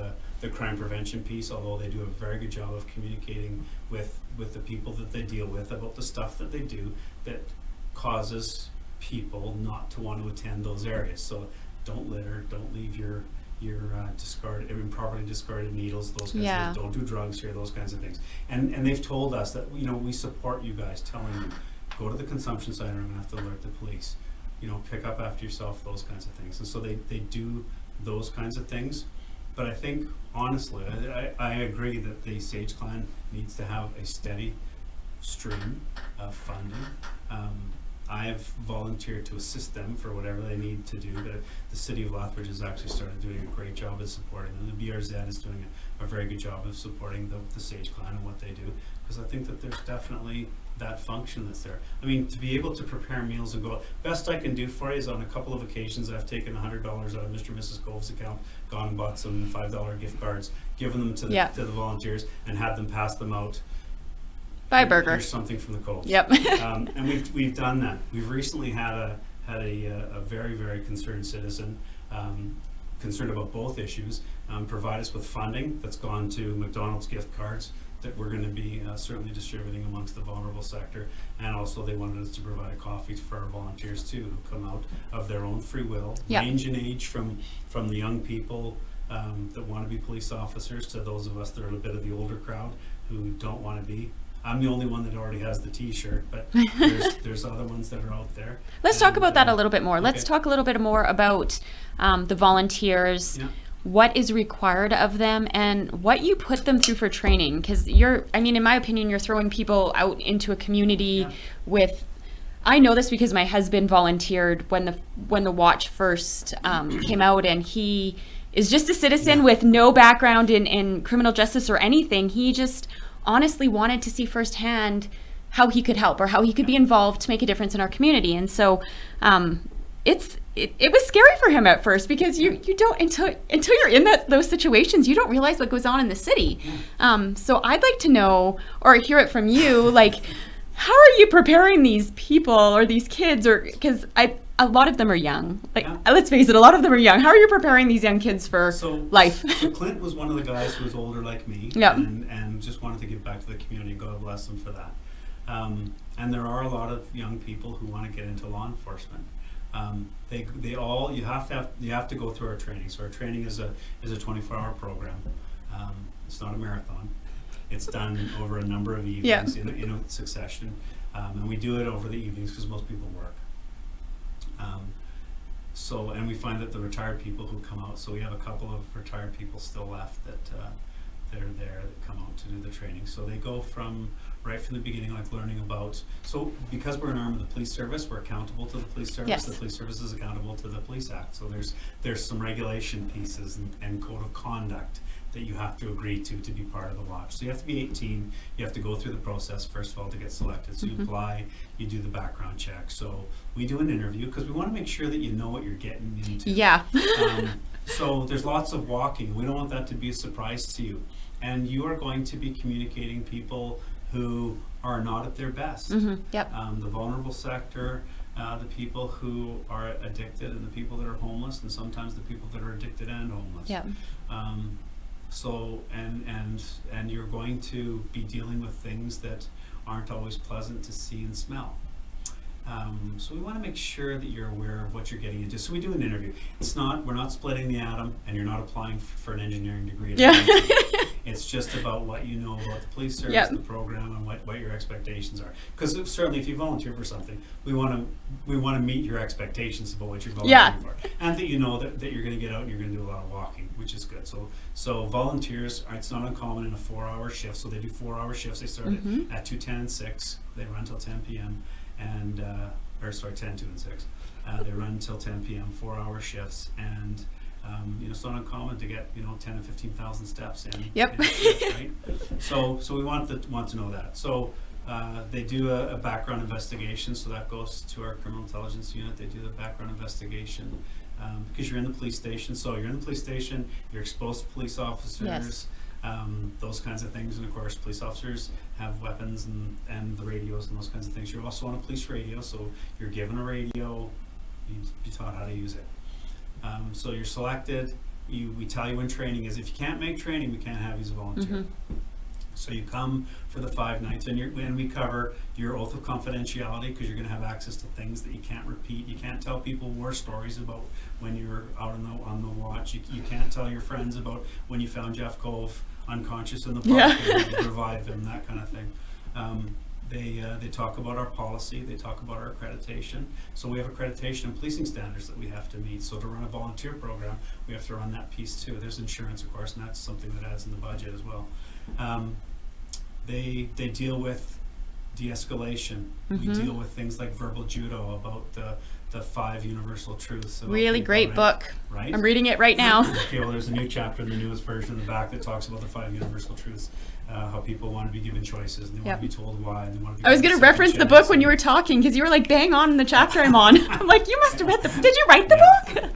the crime prevention piece, although they do a very good job of communicating with the people that they deal with about the stuff that they do that causes people not to want to attend those areas. So don't litter, don't leave your improperly discarded needles, those kinds of things. Don't do drugs here, those kinds of things. And they've told us that, you know, we support you guys, telling you, go to the consumption center and have to alert the police. You know, pick up after yourself, those kinds of things. And so they do those kinds of things. But I think, honestly, I agree that the Sage Clan needs to have a steady stream of funding. I have volunteered to assist them for whatever they need to do. The city of Lethbridge has actually started doing a great job of supporting them. The BRZ is doing a very good job of supporting the Sage Clan and what they do, because I think that there's definitely that function that's there. I mean, to be able to prepare meals and go, best I can do for you is on a couple of occasions I've taken $100 out of Mr. and Mrs. Cove's account, gone and bought some $5 gift cards, given them to the volunteers, and had them pass them out. Buy a burger. Here's something from the Cove. Yep. And we've done that. We've recently had a very, very concerned citizen, concerned about both issues, provide us with funding that's gone to McDonald's gift cards that we're going to be certainly distributing amongst the vulnerable sector. And also they wanted us to provide a coffee for our volunteers too, who come out of their own free will, range in age from the young people that want to be police officers to those of us that are a bit of the older crowd who don't want to be. I'm the only one that already has the T-shirt, but there's other ones that are out there. Let's talk about that a little bit more. Okay. Let's talk a little bit more about the volunteers, what is required of them, and what you put them through for training. Because in my opinion, you're throwing people out into a community with. I know this because my husband volunteered when the watch first came out, and he is just a citizen with no background in criminal justice or anything. He just honestly wanted to see firsthand how he could help or how he could be involved to make a difference in our community. And so it was scary for him at first, because you don't until you're in those situations, you don't realize what goes on in the city. So I'd like to know or hear it from you, like, how are you preparing these people or these kids, or because a lot of them are young. Let's face it, a lot of them are young. How are you preparing these young kids for life? So Clint was one of the guys who was older like me, and just wanted to give back to the community. God bless him for that. And there are a lot of young people who want to get into law enforcement. You have to go through our training. So our training is a 24-hour program. It's not a marathon. It's done over a number of evenings in a succession, and we do it over the evenings because most people work. And we find that the retired people who come out, so we have a couple of retired people still left that are there that come out to do the training. So they go right from the beginning, like learning about, so because we're an arm of the police service, we're accountable to the police service. Yes. The police service is accountable to the Police Act. So there's some regulation pieces and code of conduct that you have to agree to be part of the watch. So you have to be 18, you have to go through the process first of all to get selected. So you apply, you do the background check. So we do an interview because we want to make sure that you know what you're getting into. Yeah. So there's lots of walking. We don't want that to be a surprise to you. And you are going to be communicating people who are not at their best. Yep. The vulnerable sector, the people who are addicted, and the people that are homeless, and sometimes the people that are addicted and homeless. Yep. So and you're going to be dealing with things that aren't always pleasant to see and smell. So we want to make sure that you're aware of what you're getting into. So we do an interview. We're not splitting the atom, and you're not applying for an engineering degree. Yeah. It's just about what you know about the police service, Yep. the program, and what your expectations are. Because certainly, if you volunteer for something, we want to meet your expectations about what you're volunteering for, and that you know that you're going to get out and you're going to do a lot of walking, which is good. So volunteers, it's not uncommon in a 4-hour shift. So they do 4-hour shifts. They start at 2, 10, and 6. They run till 10 p.m. and 10, 2, and 6. They run until 10 p.m. 4-hour shifts, and it's not uncommon to get 10 and 15,000 steps in. Yep. In a shift, right? So we want to know that. So they do a background investigation. So that goes to our criminal intelligence unit. They do the background investigation because you're in the police station. So you're in the police station. You're exposed to police officers. Yes. Those kinds of things, and of course police officers have weapons and the radios and those kinds of things. You're also on a police radio, so you're given a radio, you be taught how to use it. So you're selected, we tell you when training is. If you can't make training, we can't have you as a volunteer. So you come for the 5 nights, and we cover your oath of confidentiality, because you're going to have access to things that you can't repeat. You can't tell people war stories about when you're out on the watch. You can't tell your friends about when you found Jeff Cove unconscious in the park and you revived him, that kind of thing. They talk about our policy. They talk about our accreditation. So we have accreditation and policing standards that we have to meet. So to run a volunteer program, we have to run that piece too. There's insurance, of course, and that's something that adds in the budget as well. They deal with de-escalation. We deal with things like verbal judo, about the 5 universal truths. Really great book. Right? I'm reading it right now. Okay, well, there's a new chapter in the newest version in the back that talks about the 5 universal truths. How people want to be given choices, and they want to be told why, and they want to be I was going to reference the book when you were talking, because you were like bang on in the chapter I'm on. I'm like, you must have read did you write the book?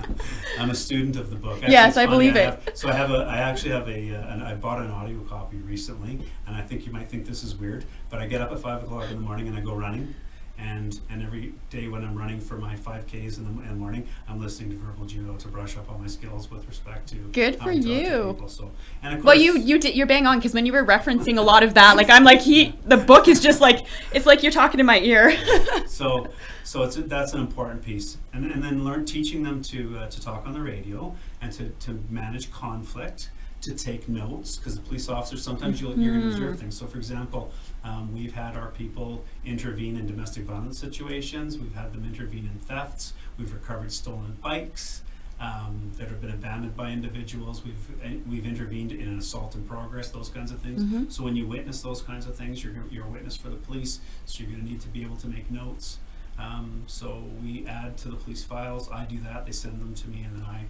I'm a student of the book. Actually, yes, I believe it. I bought an audio copy recently, and I think you might think this is weird, but I get up at 5 o'clock in the morning and I go running. And every day when I'm running for my 5Ks in the morning, I'm listening to verbal judo to brush up on my skills with respect to good for you. People. So, and of course, well, you're bang on, because when you were referencing a lot of that, like I'm like the book is just like, it's like you're talking in my ear. so that's an important piece, and then teaching them to talk on the radio and to manage conflict, to take notes, because the police officers, sometimes you're going to observe things. So for example, we've had our people intervene in domestic violence situations. We've had them intervene in thefts. We've recovered stolen bikes that have been abandoned by individuals. We've intervened in an assault in progress, those kinds of things. So when you witness those kinds of things, you're a witness for the police, so you're going to need to be able to make notes. So we add to the police files. I do that. They send them to me, and then I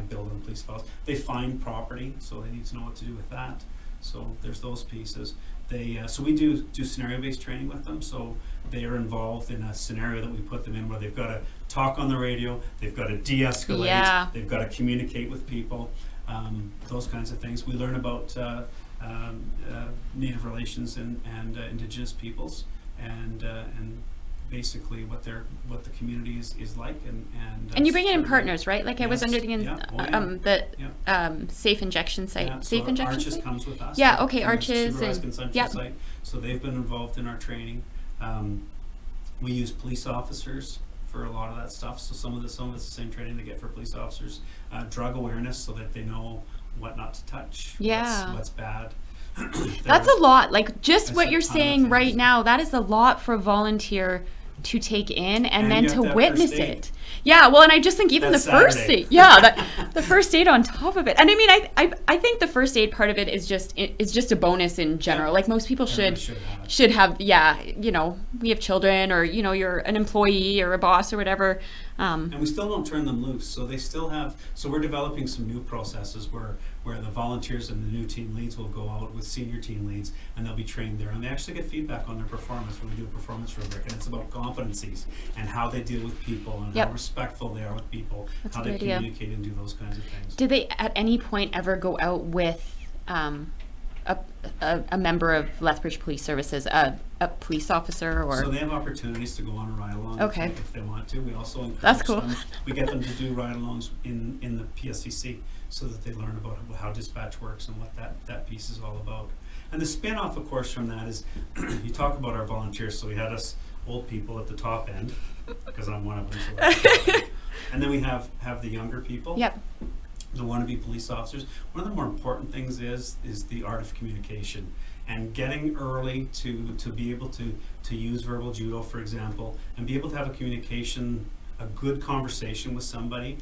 build on police files. They find property, so they need to know what to do with that. So there's those pieces. So we do scenario-based training with them. So they are involved in a scenario that we put them in, where they've got to talk on the radio, they've got to de-escalate, they've got to communicate with people, those kinds of things. We learn about Native relations and Indigenous peoples, and basically what the community is like, and you bring in partners, right? Like, yes. I was under the safe injection site. Yeah. Safe So injection Arches site? comes with us. Yeah, okay, Arches Supervised and consumption site. So they've been involved in our training. We use police officers for a lot of that stuff. So some of it's the same training they get for police officers. Drug awareness, so that they know what not to touch. Yeah. What's bad. That's a lot. Like, just what you're ton of saying right things. now, that is a lot for a volunteer to take in, and then you have to that witness first aid. it. Yeah, well, and I just think even That's the first Saturday. aid, the first aid on top of it. And I mean, I think the first aid part of it is just a bonus in general. Yeah. Like, most people Everyone should have, we have children, or you're an employee or a boss or whatever. And we still don't turn them loose, so they still have. So we're developing some new processes where the volunteers and the new team leads will go out with senior team leads, and they'll be trained there, and they actually get feedback on their performance when we do a performance rubric, and it's about competencies and how they deal with people, and how respectful they are with people, That's how a they good idea. communicate and do those kinds of things. Did they at any point ever go out with a member of Lethbridge Police Services, a police officer, or? So they have opportunities to go on a ride-along if they want to. We also encourage That's cool. them. We get them to do ride-alongs in the PSCC, so that they learn about how dispatch works and what that piece is all about. And the spin-off, of course, from that is, you talk about our volunteers. So we had us old people at the top end, because I'm one of them. So we're at the top end. And then we have the younger people. Yep. The wannabe police officers. One of the more important things is the art of communication, and getting early to be able to use verbal judo, for example, and be able to have a good conversation with somebody.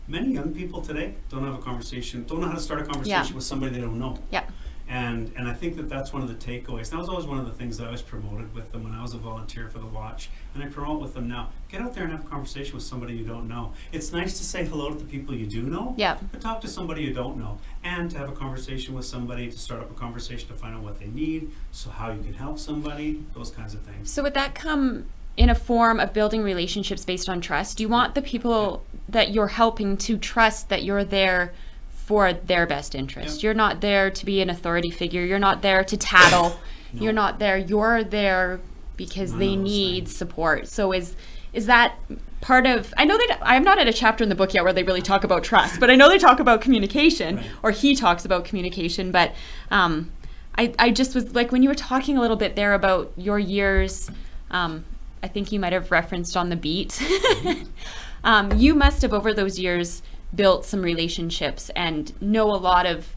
Many young people today don't know how to start a conversation with somebody they don't know. Yeah. And I think that's one of the takeaways. That was always one of the things that I was promoted with them when I was a volunteer for the Watch. And I promote with them now. Get out there and have a conversation with somebody you don't know. It's nice to say hello to the people you do know. Yeah. But talk to somebody you don't know. And to have a conversation with somebody, to start up a conversation to find out what they need, so how you can help somebody, those kinds of things. So would that come in a form of building relationships based on trust? Do you want the people that you're helping to trust that you're there for their best interest? Yep. You're not there to be an authority figure. You're not there to tattle. No. You're not there. You're there because they need support. So is that part of, I know that I'm not at a chapter in the book yet where they really talk about trust, but I know they talk about communication, Right. or he talks about communication. But I just was like, when you were talking a little bit there about your years, I think you might have referenced on the beat. Mm-hmm. You must have, over those years, built some relationships and know a lot of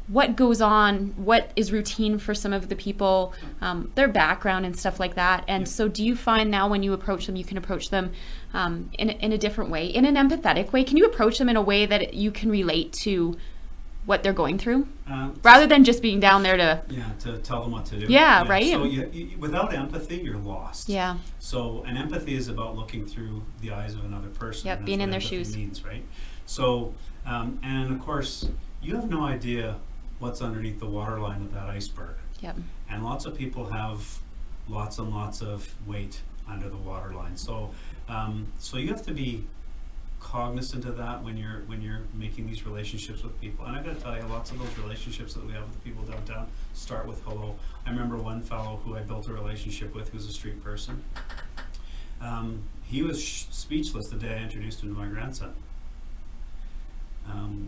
what goes on, what is routine for some of the people, their background and stuff like that. And so do you find now when you approach them, you can approach them in a different way, in an empathetic way? Can you approach them in a way that you can relate to what they're going through, rather than just being down there to tell them what to do? Yeah, right? So without empathy, you're lost. Yeah. So, and empathy is about looking through the eyes of another person. Yep, That's being what in their empathy shoes. means, right? So, and of course, you have no idea what's underneath the waterline of that iceberg. Yep. And lots of people have lots and lots of weight under the waterline. So, so you have to be cognizant of that when you're making these relationships with people. And I've got to tell you, lots of those relationships that we have with the people downtown start with hello. I remember one fellow who I built a relationship with, who was a street person. He was speechless the day I introduced him to my grandson.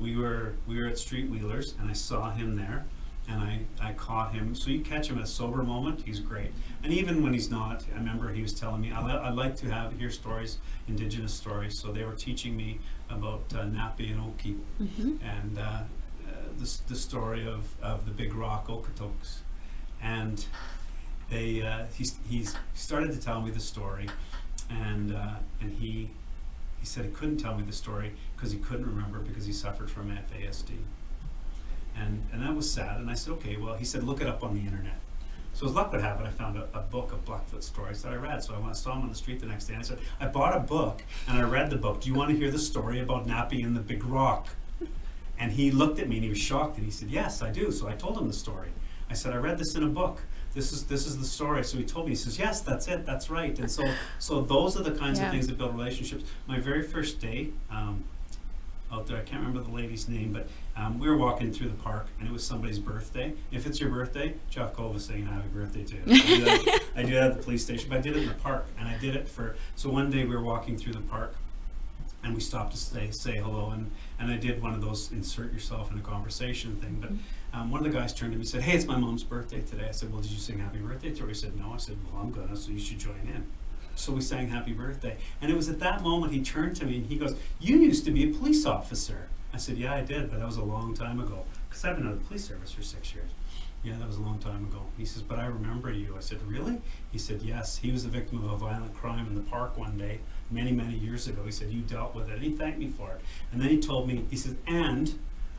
We were at Street Wheelers, and I saw him there, and I caught him. So you catch him at a sober moment, he's great. And even when he's not, I remember he was telling me, I'd like to hear stories, Indigenous stories. So they were teaching me about Napi and Oki, and the story of the big rock Okotoks. And he started to tell me the story, and he said he couldn't tell me the story because he couldn't remember, because he suffered from FASD. And that was sad. And I said, okay, well, he said, look it up on the internet. So as luck would have it, I found a book of Blackfoot stories that I read. So I saw him on the street the next day, and I said, I bought a book and I read the book. Do you want to hear the story about Napi and the big rock? And he looked at me and he was shocked, and he said, yes, I do. So I told him the story. I said, I read this in a book. This is the story. So he told me, he says, yes, that's it, that's right. And so those are the kinds of things that build relationships. My very first day out there, I can't remember the lady's name, but we were walking through the park, and it was somebody's birthday. If it's your birthday, Jeff Cole was saying happy birthday to you. I do that at the police station, but I did it in the park, and I did it so one day we were walking through the park, and we stopped to say hello, and I did one of those insert yourself in a conversation thing. But one of the guys turned to me and said, hey, it's my mom's birthday today. I said, well, did you sing happy birthday to her? He said, no. I said, well, I'm gonna, so you should join in. So we sang happy birthday. And it was at that moment he turned to me and he goes, you used to be a police officer. I said, yeah, I did, but that was a long time ago, because I've been in the police service for 6 years. Yeah, that was a long time ago. He says, but I remember you. I said, really? He said, yes. He was the victim of a violent crime in the park one day, many, many years ago. He said, you dealt with it. And he thanked me for it. And then he told me, he says, and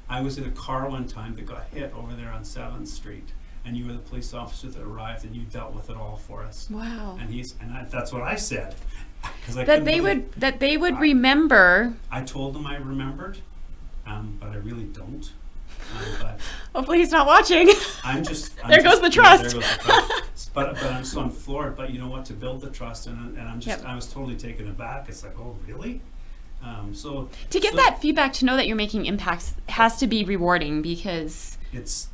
I was in a car one time that got hit over there on 7th Street. And you were the police officer that arrived, and you dealt with it all for us. Wow. And that's what I said. That they would remember. I told them I remembered, but I really don't. But hopefully he's not watching. There goes the trust. There goes the trust. But I'm floored. But you know what? To build the trust, and I was totally taken aback. It's like, oh, really? So to get that feedback, to know that you're making impacts, has to be rewarding, because it's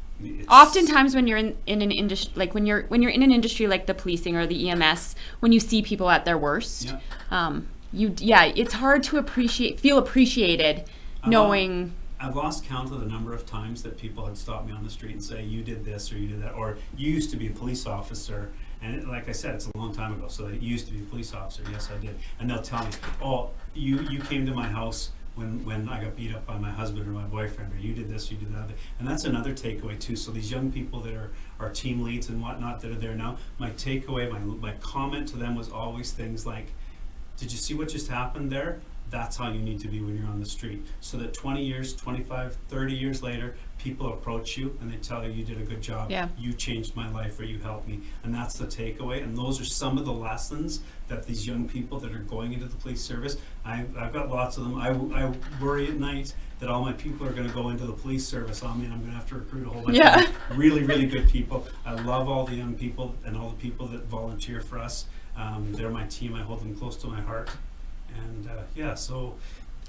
oftentimes when you're in an industry, like when you're in an industry like the policing or the EMS, when you see people at their worst, it's hard to feel appreciated, knowing. I've lost count of the number of times that people had stopped me on the street and say, you did this or you did that, or you used to be a police officer, And like I said, it's a long time ago, so they used to be a police officer. Yes, I did. And they'll tell me, oh, you came to my house when I got beat up by my husband or my boyfriend, or you did this, you did that. And that's another takeaway too. So these young people that are team leads and whatnot that are there now, my takeaway, my comment to them was always things like, did you see what just happened there? That's how you need to be when you're on the street. So that 20 years, 25, 30 years later, people approach you and they tell you did a good job. Yeah. You changed my life, or you helped me. And that's the takeaway. And those are some of the lessons that these young people that are going into the police service, I've got lots of them. I worry at night that all my people are going to go into the police service. I mean, I'm going to have to recruit a whole bunch of really, really good people. I love all the young people and all the people that volunteer for us. They're my team. I hold them close to my heart. And so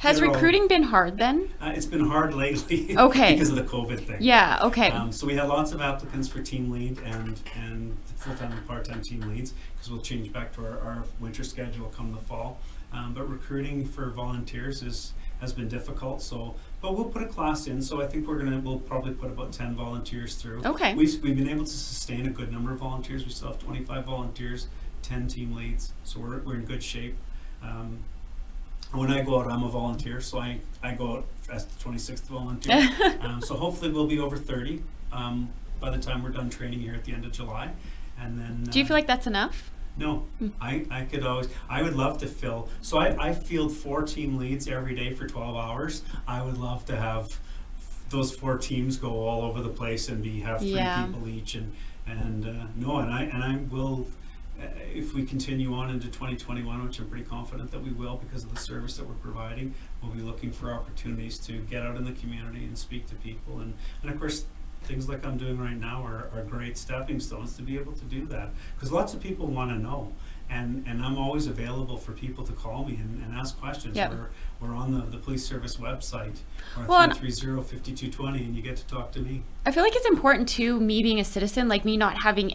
Has recruiting been hard then? it's been hard lately. Okay. Because of the COVID thing. Yeah, okay. So we had lots of applicants for team lead and full-time and part-time team leads, because we'll change back to our winter schedule come the fall. But recruiting for volunteers has been difficult. But we'll put a class in. So I think we'll probably put about 10 volunteers through. Okay. We've been able to sustain a good number of volunteers. We still have 25 volunteers, 10 team leads. So we're in good shape. When I go out, I'm a volunteer, so I go out as the 26th volunteer. So hopefully we'll be over 30 by the time we're done training here at the end of July. And then Do you feel like that's enough? No, I would love to fill. So I field 4 team leads every day for 12 hours. I would love to have those 4 teams go all over the place and have 3 people each. And I will. If we continue on into 2021, which I'm pretty confident that we will because of the service that we're providing, we'll be looking for opportunities to get out in the community and speak to people. And of course, things like I'm doing right now are great stepping stones to be able to do that. Because lots of people want to know. And I'm always available for people to call me and ask questions. Yep. We're on the police service website, or 330-5220, and you get to talk to me. I feel like it's important too, me being a citizen, like me not having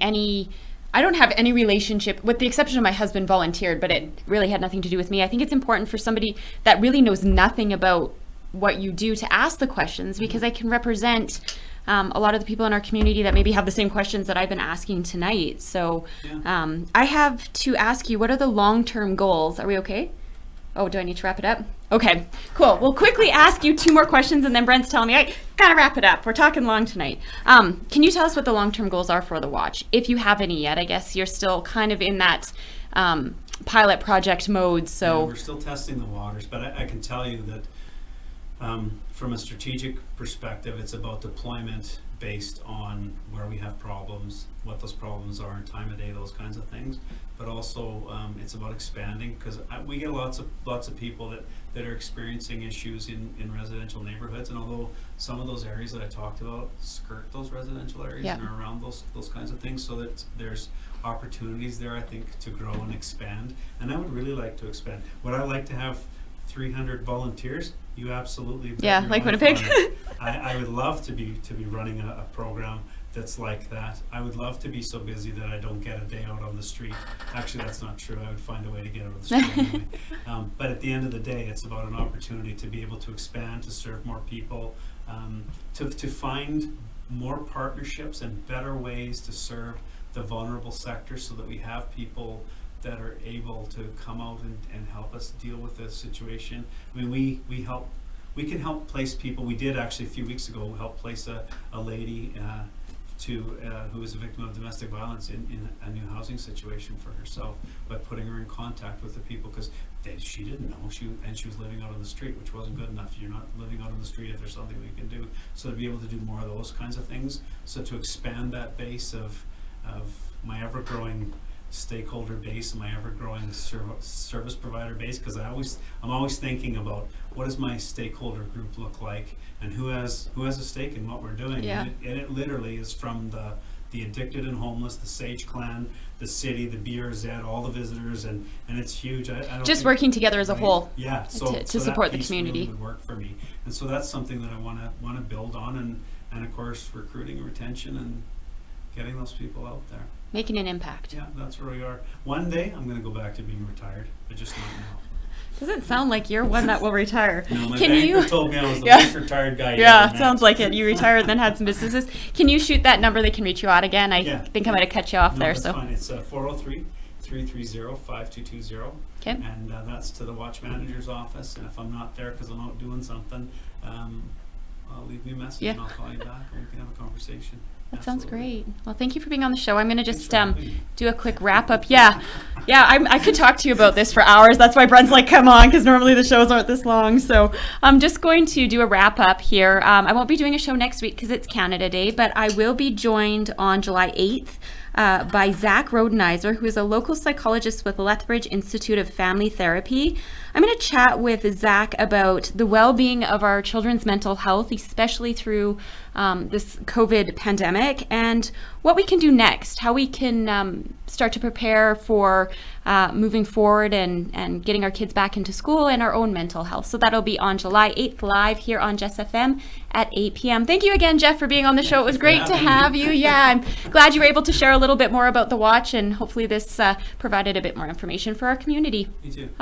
I don't have any relationship, with the exception of my husband volunteered, but it really had nothing to do with me. I think it's important for somebody that really knows nothing about what you do to ask the questions, because I can represent a lot of the people in our community that maybe have the same questions that I've been asking tonight. So I have to ask you, what are the long-term goals? Are we okay? Oh, do I need to wrap it up? Okay, cool. We'll quickly ask you 2 more questions, and then Brent's telling me, I gotta wrap it up. We're talking long tonight. Can you tell us what the long-term goals are for the Watch? If you have any yet, I guess you're still kind of in that pilot project mode, so. Yeah, we're still testing the waters, but I can tell you that from a strategic perspective, it's about deployment based on where we have problems, what those problems are, time of day, those kinds of things. But also, it's about expanding, because we get lots of people that are experiencing issues in residential neighborhoods. And although some of those areas that I talked about skirt those residential areas and are around those kinds of things, so that there's opportunities there, I think, to grow and expand. And I would really like to expand. Would I like to have 300 volunteers? You absolutely bet. Yeah, like Winnipeg. I would love to be running a program that's like that. I would love to be so busy that I don't get a day out on the street. Actually, that's not true. I would find a way to get out of the street anyway. But at the end of the day, it's about an opportunity to be able to expand, to serve more people, to find more partnerships and better ways to serve the vulnerable sector, so that we have people that are able to come out and help us deal with this situation. I mean, we can help place people. We did actually a few weeks ago help place a lady who was a victim of domestic violence in a new housing situation for herself, by putting her in contact with the people, because she didn't know, and she was living out on the street, which wasn't good enough. You're not living out on the street if there's something we can do. So to be able to do more of those kinds of things, so to expand that base of my ever-growing stakeholder base and my ever-growing service provider base, because I'm always thinking about, what does my stakeholder group look like, and who has a stake in what we're doing. Yeah. And it literally is from the addicted and homeless, the Sage Clan, the city, the BRZ, all the visitors, and it's huge. I don't Just think, working together as a whole. Yeah, to so support that the piece community. really would work for me, and so that's something that I want to build on, and of course recruiting and retention and getting those people out there. Making an impact. Yeah, that's where we are. One day I'm going to go back to being retired, but just not now. Doesn't sound like you're one that will retire. No, my Can banker you? told me I was the Yeah. most retired guy. Yeah, sounds like it. You retired, then had some businesses. Can you shoot that number? They can reach you out again. I Yeah. think I might have cut you off No, there. that's So fine. It's 403-330-5220. okay. And that's to the watch manager's office. And if I'm not there because I'm out doing something, leave me a message Yeah. and I'll call you back and we can have a conversation. That sounds Absolutely. great. Well, thank you for being on the show. I'm going to Thanks just for having me. do a quick wrap up. Yeah, I could talk to you about this for hours. That's why Brent's like, come on, because normally the shows aren't this long. So I'm just going to do a wrap up here. I won't be doing a show next week because it's Canada Day, but I will be joined on July 8th by Zach Rodenizer, who is a local psychologist with Lethbridge Institute of Family Therapy. I'm going to chat with Zach about the well-being of our children's mental health, especially through this COVID pandemic, and what we can do next, how we can start to prepare for moving forward and getting our kids back into school and our own mental health. So that'll be on July 8th live here on Jess FM at 8 p.m. Thank you again, Jeff, for being on the show. It was great to have you. Yeah, I'm glad you were able to share a little bit more about the watch, and hopefully this provided a bit more information for our community. Me too. Awesome.